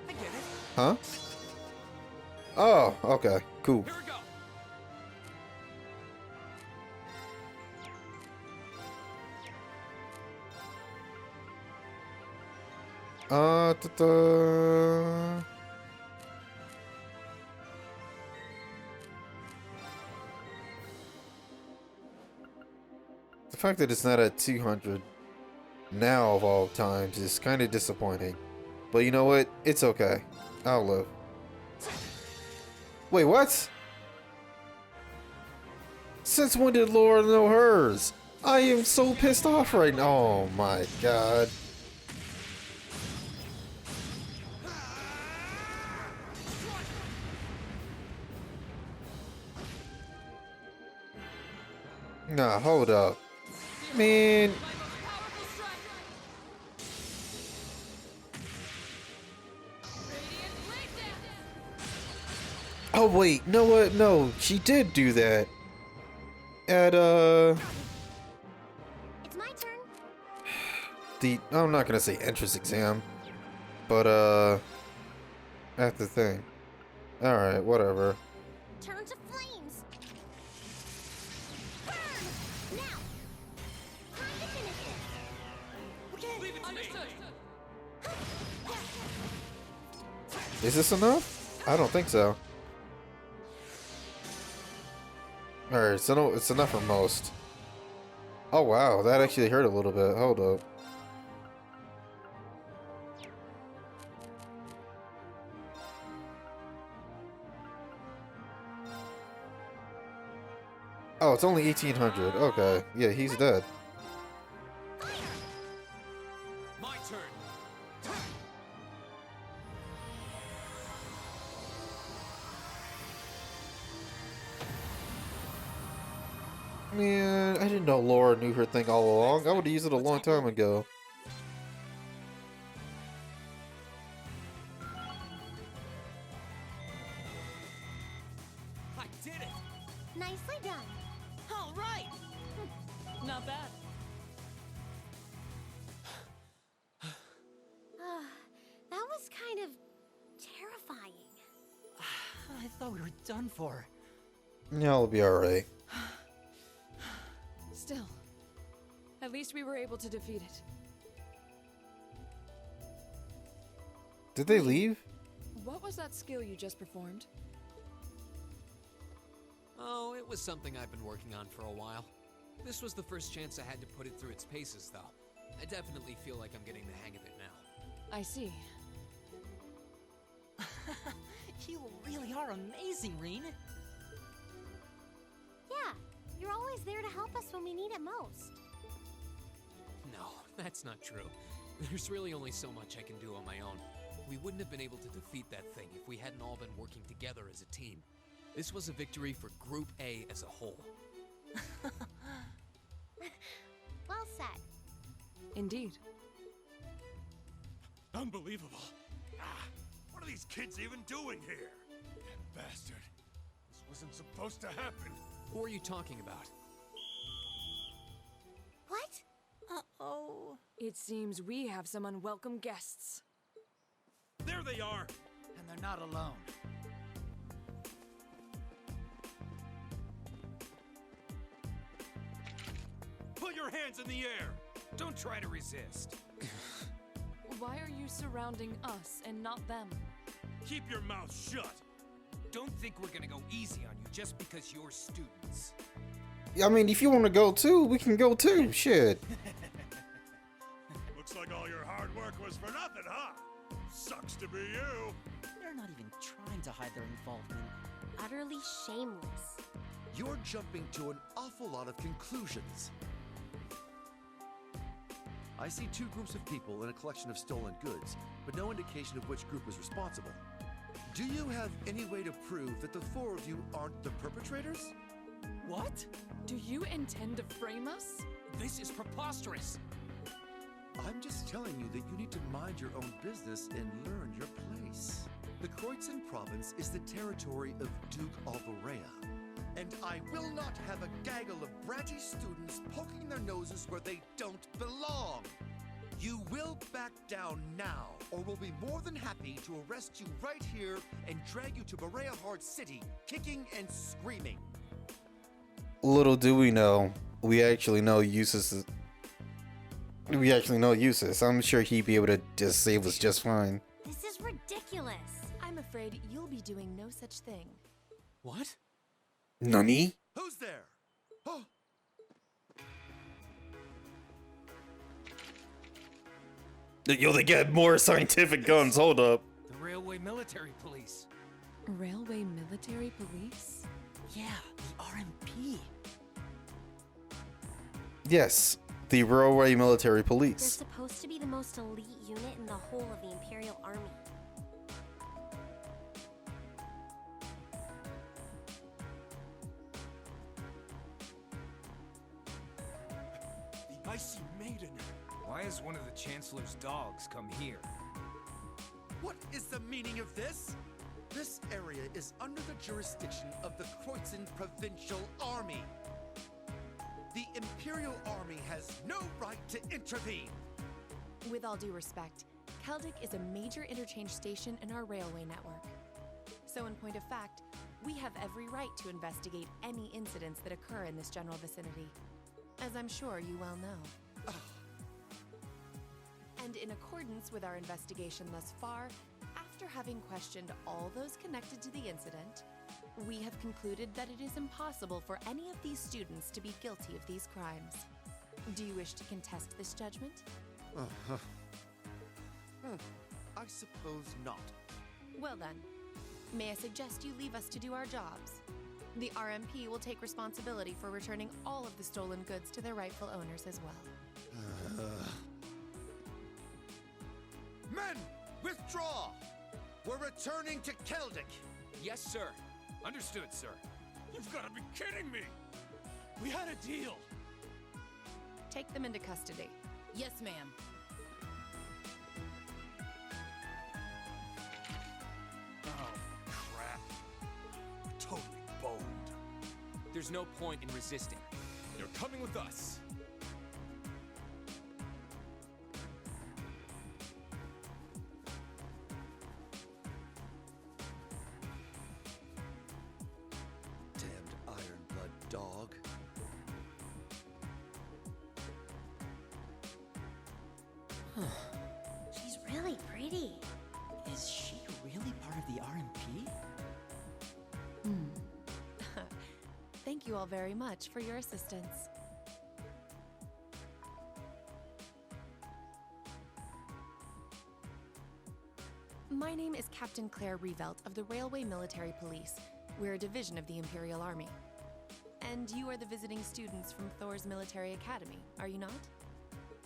I get it. Huh? Oh, okay, cool. Here we go. Ta-da. The fact that it's not at 200 now of all times is kind of disappointing. But you know what? It's okay. I'll live. Wait, what? Since when did Laura know hers? I am so pissed off right now. Oh my god. Nah, hold up. Man. Oh wait, no what? No, she did do that. At It's my turn. I'm not gonna say entrance exam, but at the thing. All right, whatever. Turn to flames. Burn! Now! Time to finish this. Okay. Leave it to me. Is this enough? I don't think so. All right, so no, it's enough for most. Oh wow, that actually hurt a little bit. Hold up. Oh, it's only 1800. Okay, yeah, he's dead. My turn. Man, I didn't know Laura knew her thing all along. I would have used it a long time ago. I did it! Nicely done. All right! Not bad. That was kind of terrifying. I thought we were done for. Yeah, I'll be alright. Still, at least we were able to defeat it. Did they leave? What was that skill you just performed? Oh, it was something I've been working on for a while. This was the first chance I had to put it through its paces, though. I definitely feel like I'm getting the hang of it now. I see. You really are amazing, Reen. Yeah, you're always there to help us when we need it most. No, that's not true. There's really only so much I can do on my own. We wouldn't have been able to defeat that thing if we hadn't all been working together as a team. This was a victory for Group A as a whole. Well said. Indeed. Unbelievable. What are these kids even doing here? Bastard. This wasn't supposed to happen. Who are you talking about? What? Uh-oh. It seems we have some unwelcome guests. There they are! And they're not alone. Put your hands in the air! Don't try to resist. Why are you surrounding us and not them? Keep your mouth shut! Don't think we're gonna go easy on you just because you're students. I mean, if you want to go too, we can go too. Shit. Looks like all your hard work was for nothing, huh? Sucks to be you! They're not even trying to hide their involvement. Utterly shameless. You're jumping to an awful lot of conclusions. I see two groups of people in a collection of stolen goods, but no indication of which group is responsible. Do you have any way to prove that the four of you aren't the perpetrators? What? Do you intend to frame us? This is preposterous. I'm just telling you that you need to mind your own business and learn your place. The Kreutzen province is the territory of Duke Alvarea, and I will not have a gaggle of bratty students poking their noses where they don't belong. You will back down now, or we'll be more than happy to arrest you right here and drag you to Berea Hard City, kicking and screaming. Little do we know, we actually know Eustace. I'm sure he'd be able to just save us just fine. This is ridiculous. I'm afraid you'll be doing no such thing. What? Nani? Who's there? Oh. Yo, they get more scientific guns. Hold up. The Railway Military Police. Railway Military Police? Yeah, the RMP. Yes, the Railway Military They're Police. supposed to be the most elite unit in the whole of the Imperial Army. The Icy Maiden. Why has one of the Chancellor's dogs come here? What is the meaning of this? This area is under the jurisdiction of the Kreutzen Provincial Army. The Imperial Army has no right to intervene. With all due respect, Keldic is a major interchange station in our railway network. So in point of fact, we have every right to investigate any incidents that occur in this general vicinity, as I'm sure you well know. And in accordance with our investigation thus far, after having questioned all those connected to the incident, we have concluded that it is impossible for any of these students to be guilty of these crimes. Do you wish to contest this judgment? I suppose not. Well then, may I suggest you leave us to do our jobs? The RMP will take responsibility for returning all of the stolen goods to their rightful owners as well. Men, withdraw! We're returning to Keldic. Yes, sir. Understood, sir. You've got to be kidding me! We had a deal! Take them into custody. Yes, ma'am. Oh, crap. Totally boned. There's no point in resisting. You're coming with us. Damned Ironblood dog. She's really pretty. Is she really part of the RMP? Thank you all very much for your assistance. My name is Captain Claire Revelt of the Railway Military Police. We're a division of the Imperial Army. And you are the visiting students from Thor's Military Academy, are you not?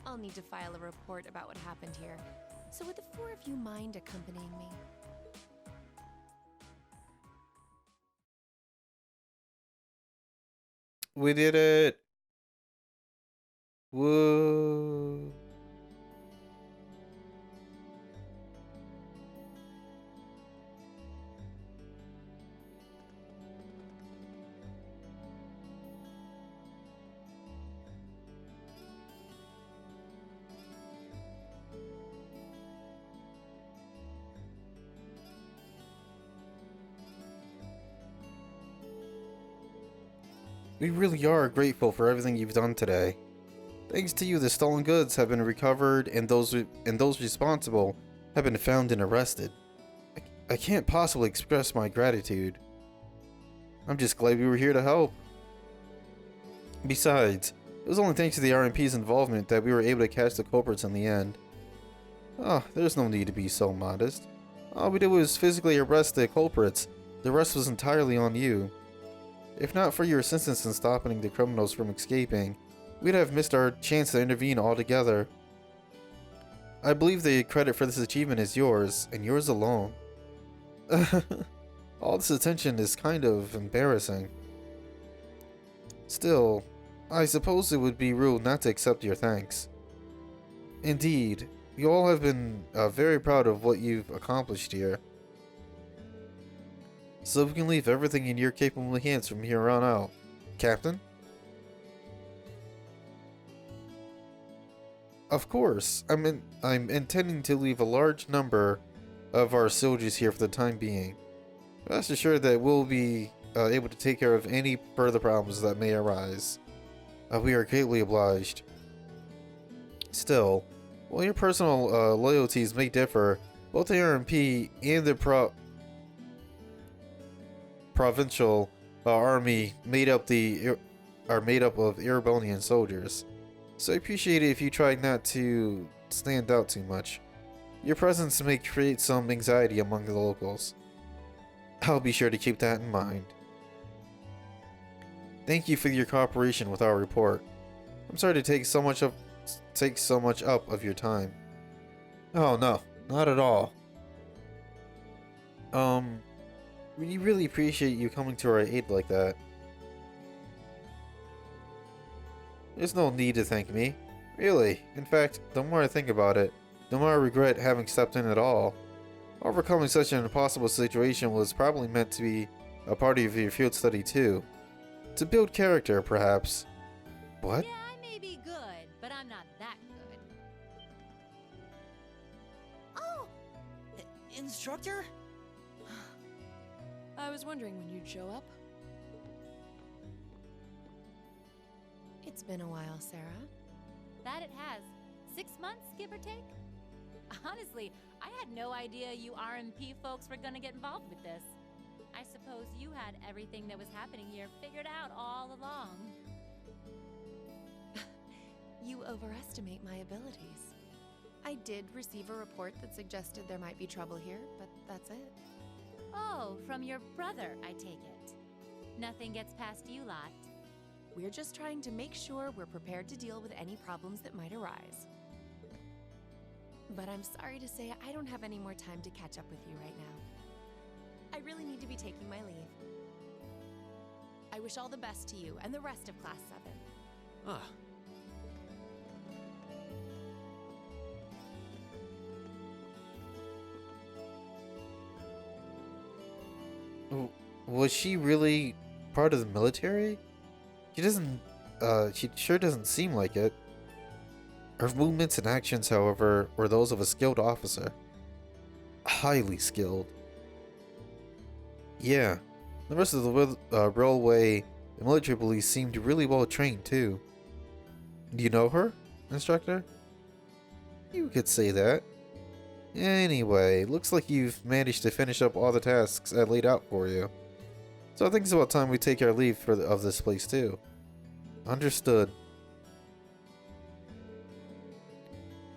I'll need to file a report about what happened here. So would the four of you mind accompanying me? We did it! Woo! We really are grateful for everything you've done today. Thanks to you, the stolen goods have been recovered and those responsible have been found and arrested. I can't possibly express my gratitude. I'm just glad we were here to help. Besides, it was only thanks to the RMP's involvement that we were able to catch the culprits in the end. There's no need to be so modest. All we did was physically arrest the culprits. The rest was entirely on you. If not for your assistance in stopping the criminals from escaping, we'd have missed our chance to intervene altogether. I believe the credit for this achievement is yours, and yours alone. All this attention is kind of embarrassing. Still, I suppose it would be rude not to accept your thanks. Indeed, you all have been very proud of what you've accomplished here. So we can leave everything in your capable hands from here on out. Captain? Of course. I'm intending to leave a large number of our soldiers here for the time being. Rest assured that we'll be able to take care of any further problems that may arise. We are greatly obliged. Still, while your personal loyalties may differ, both the RMP and the provincial army are made up of Erebonian soldiers. So I appreciate it if you try not to stand out too much. Your presence may create some anxiety among the locals. I'll be sure to keep that in mind. Thank you for your cooperation with our report. I'm sorry to take so much up of your time. Oh no, not at all. We really appreciate you coming to our aid like that. There's no need to thank me. Really. In fact, the more I think about it, the more I regret having stepped in at all. Overcoming such an impossible situation was probably meant to be a part of your field study too. To build character, perhaps. What? Yeah, I may be good, but I'm not that good. Oh! Instructor? I was wondering when you'd show up. It's been a while, Sarah. That it has. 6 months, give or take? Honestly, I had no idea you RMP folks were gonna get involved with this. I suppose you had everything that was happening here figured out all along. You overestimate my abilities. I did receive a report that suggested there might be trouble here, but that's it. Oh, from your brother, I take it. Nothing gets past you lot. We're just trying to make sure we're prepared to deal with any problems that might arise. But I'm sorry to say I don't have any more time to catch up with you right now. I really need to be taking my leave. I wish all the best to you and the rest of Class 7. Ah. Was she really part of the military? She doesn't, she sure doesn't seem like it. Her movements and actions, however, were those of a skilled officer. Highly skilled. Yeah, the rest of the railway and military police seemed really well trained too. Do you know her, Instructor? You could say that. Anyway, looks like you've managed to finish up all the tasks I laid out for you. So I think it's about time we take our leave of this place too. Understood.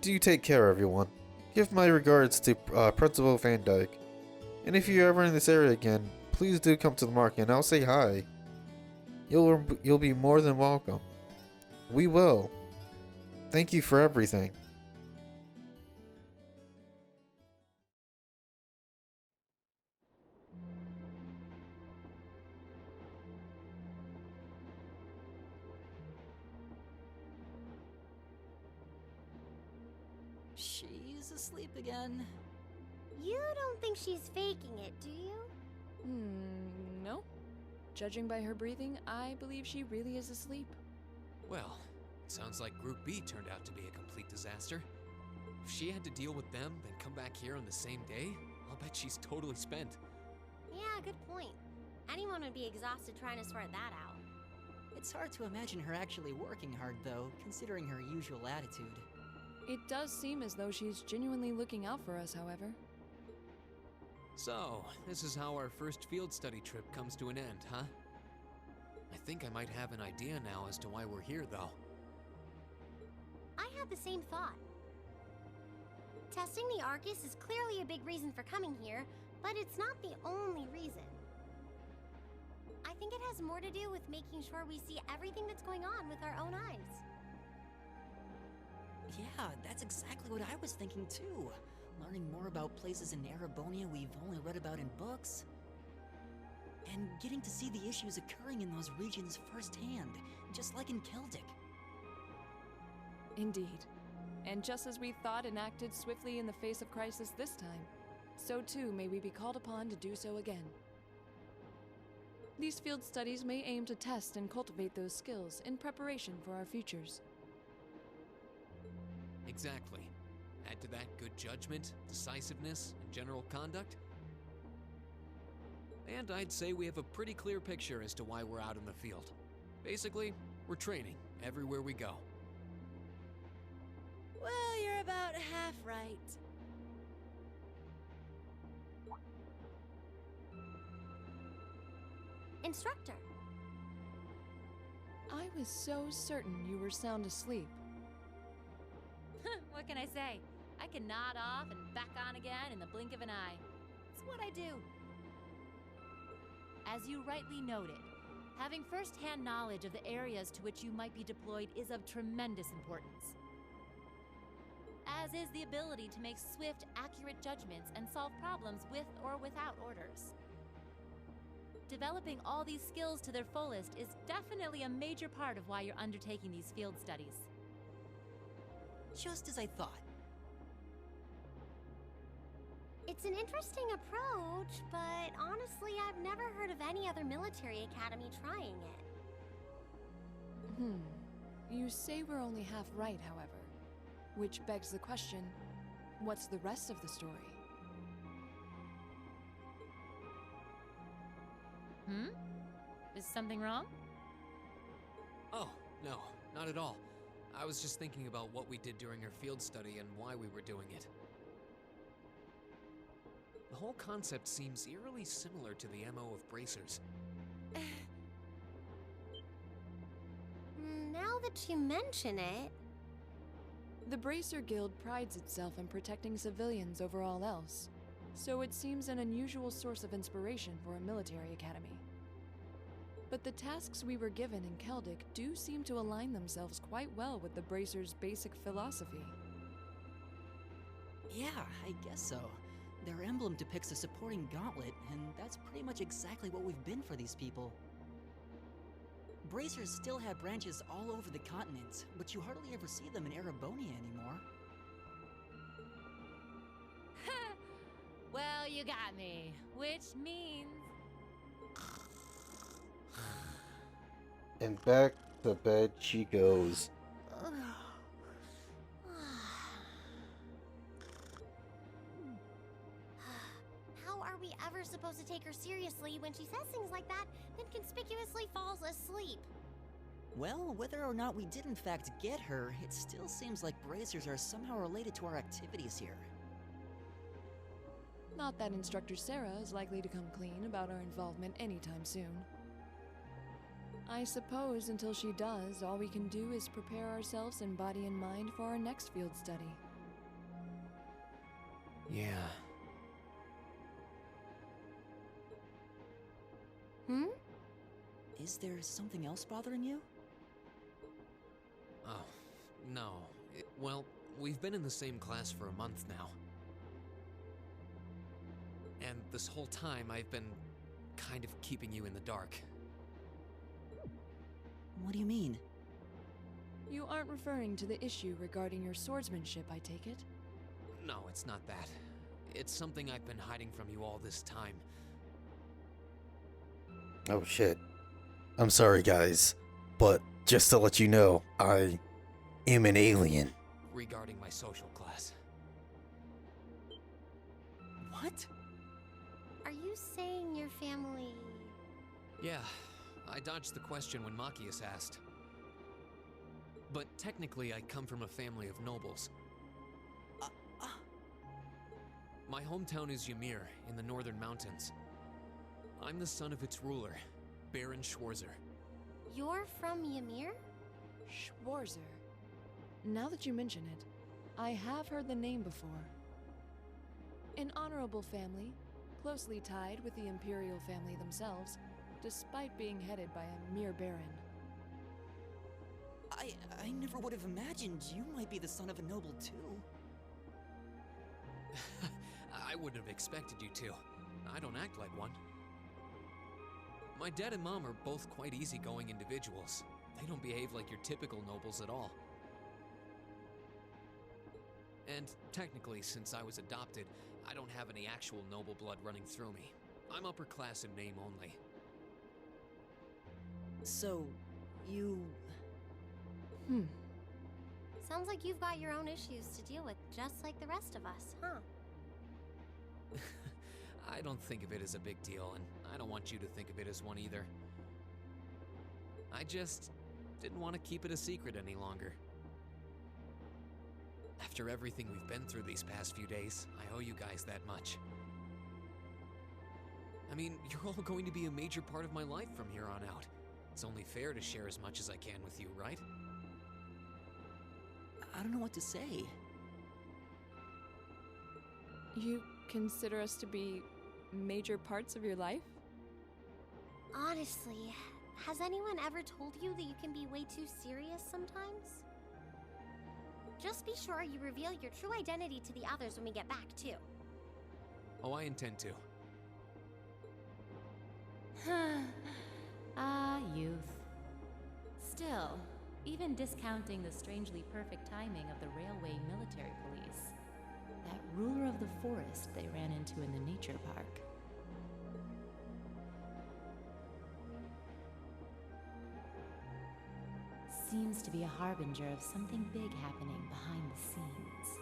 Do you take care, everyone. Give my regards to Principal Van Dyke. And if you're ever in this area again, please do come to the market and I'll say hi. You'll be more than welcome. We will. Thank you for everything. She's asleep again. You don't think she's faking it, do you? No. Judging by her breathing, I believe she really is asleep. Well, it sounds like Group B turned out to be a complete disaster. If she had to deal with them, then come back here on the same day, I'll bet she's totally spent. Yeah, good point. Anyone would be exhausted trying to sort that out. It's hard to imagine her actually working hard, though, considering her usual attitude. It does seem as though she's genuinely looking out for us, however. So, this is how our first field study trip comes to an end, huh? I think I might have an idea now as to why we're here, though. I had the same thought. Testing the Arcus is clearly a big reason for coming here, but it's not the only reason. I think it has more to do with making sure we see everything that's going on with our own eyes. Yeah, that's exactly what I was thinking too. Learning more about places in Erebonia we've only read about in books. And getting to see the issues occurring in those regions firsthand, just like in Celtic. Indeed. And just as we thought and acted swiftly in the face of crisis this time, so too may we be called upon to do so again. These field studies may aim to test and cultivate those skills in preparation for our futures. Exactly. Add to that good judgment, decisiveness, and general conduct. And I'd say we have a pretty clear picture as to why we're out in the field. Basically, we're training everywhere we go. Well, you're about half right. Instructor. I was so certain you were sound asleep. What can I say? I can nod off and back on again in the blink of an eye. It's what I do. As you rightly noted, having first-hand knowledge of the areas to which you might be deployed is of tremendous importance. As is the ability to make swift, accurate judgments and solve problems with or without orders. Developing all these skills to their fullest is definitely a major part of why you're undertaking these field studies. Just as I thought. It's an interesting approach, but honestly, I've never heard of any other military academy trying it. You say we're only half right, however. Which begs the question, what's the rest of the story? Is something wrong? Oh, no, not at all. I was just thinking about what we did during our field study and why we were doing it. The whole concept seems eerily similar to the MO of bracers. Now that you mention it... The Bracer Guild prides itself in protecting civilians over all else, so it seems an unusual source of inspiration for a military academy. But the tasks we were given in Celtic do seem to align themselves quite well with the Bracer's basic philosophy. Yeah, I guess so. Their emblem depicts a supporting gauntlet, and that's pretty much exactly what we've been for these people. Bracers still have branches all over the continent, but you hardly ever see them in Erebonia anymore. Well, you got me. Which means... And back to bed she goes. How are we ever supposed to take her seriously when she says things like that, then conspicuously falls asleep? Well, whether or not we did in fact get her, it still seems like bracers are somehow related to our activities here. Not that Instructor Sarah is likely to come clean about our involvement anytime soon. I suppose until she does, all we can do is prepare ourselves in body and mind for our next field study. Yeah. Hmm? Is there something else bothering you? Oh, no. Well, we've been in the same class for a month now. And this whole time I've been kind of keeping you in the dark. What do you mean? You aren't referring to the issue regarding your swordsmanship, I take it? No, it's not that. It's something I've been hiding from you all this time. Oh shit. I'm sorry guys, but just to let you know, I am an alien. Regarding my social class. What? Are you saying your family... Yeah, I dodged the question when Machias asked. But technically I come from a family of nobles. My hometown is Ymir, in the northern mountains. I'm the son of its ruler, Baron Schwarzer. You're from Ymir? Schwarzer. Now that you mention it, I have heard the name before. An honorable family, closely tied with the Imperial family themselves, despite being headed by a mere baron. I never would have imagined you might be the son of a noble too. I wouldn't have expected you to. I don't act like one. My dad and mom are both quite easygoing individuals. They don't behave like your typical nobles at all. And technically, since I was adopted, I don't have any actual noble blood running through me. I'm upper class in name only. So, you... Sounds like you've got your own issues to deal with, just like the rest of us, huh? I don't think of it as a big deal, and I don't want you to think of it as one either. I just didn't want to keep it a secret any longer. After everything we've been through these past few days, I owe you guys that much. I mean, you're all going to be a major part of my life from here on out. It's only fair to share as much as I can with you, right? I don't know what to say. You consider us to be major parts of your life? Honestly, has anyone ever told you that you can be way too serious sometimes? Just be sure you reveal your true identity to the others when we get back, too. Oh, I intend to. Youth. Still, even discounting the strangely perfect timing of the railway military police, that ruler of the forest they ran into in the nature park. Seems to be a harbinger of something big happening behind the scenes.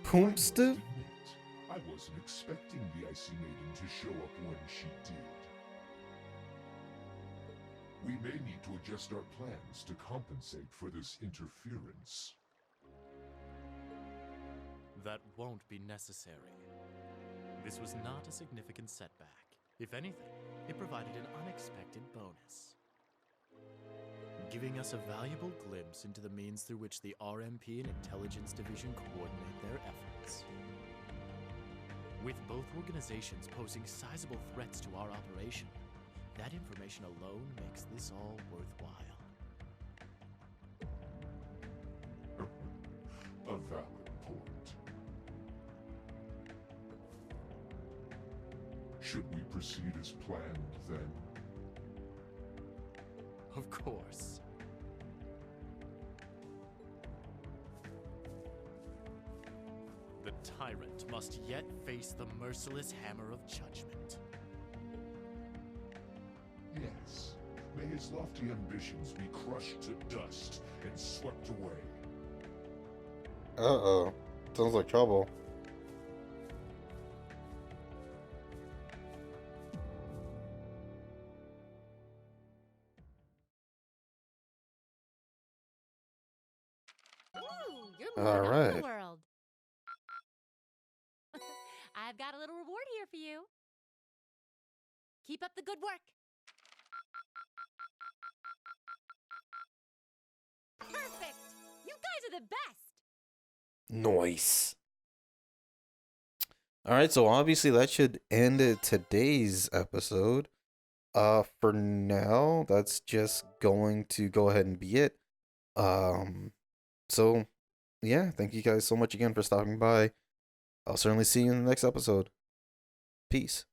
Poomster? I wasn't expecting the Icy Maiden to show up when she did. We may need to adjust our plans to compensate for this interference. That won't be necessary. This was not a significant setback. If anything, it provided an unexpected bonus. giving us a valuable glimpse into the means through which the RMP and Intelligence Division coordinate their efforts. With both organizations posing sizable threats to our operation, that information alone makes this all worthwhile. A valid point. Should we proceed as planned, then? Of course. The tyrant must yet face the merciless hammer of judgment. Yes. May his lofty ambitions be crushed to dust and swept away. Uh-oh. Sounds like trouble. Ooh, you're All moving up in right. the world. I've got a little reward here for you. Keep up the good work. Perfect! You guys are the best! Nice. All right, so obviously that should end today's episode. For now, that's just going to go ahead and be it. So yeah, thank you guys so much again for stopping by. I'll certainly see you in the next episode. Peace.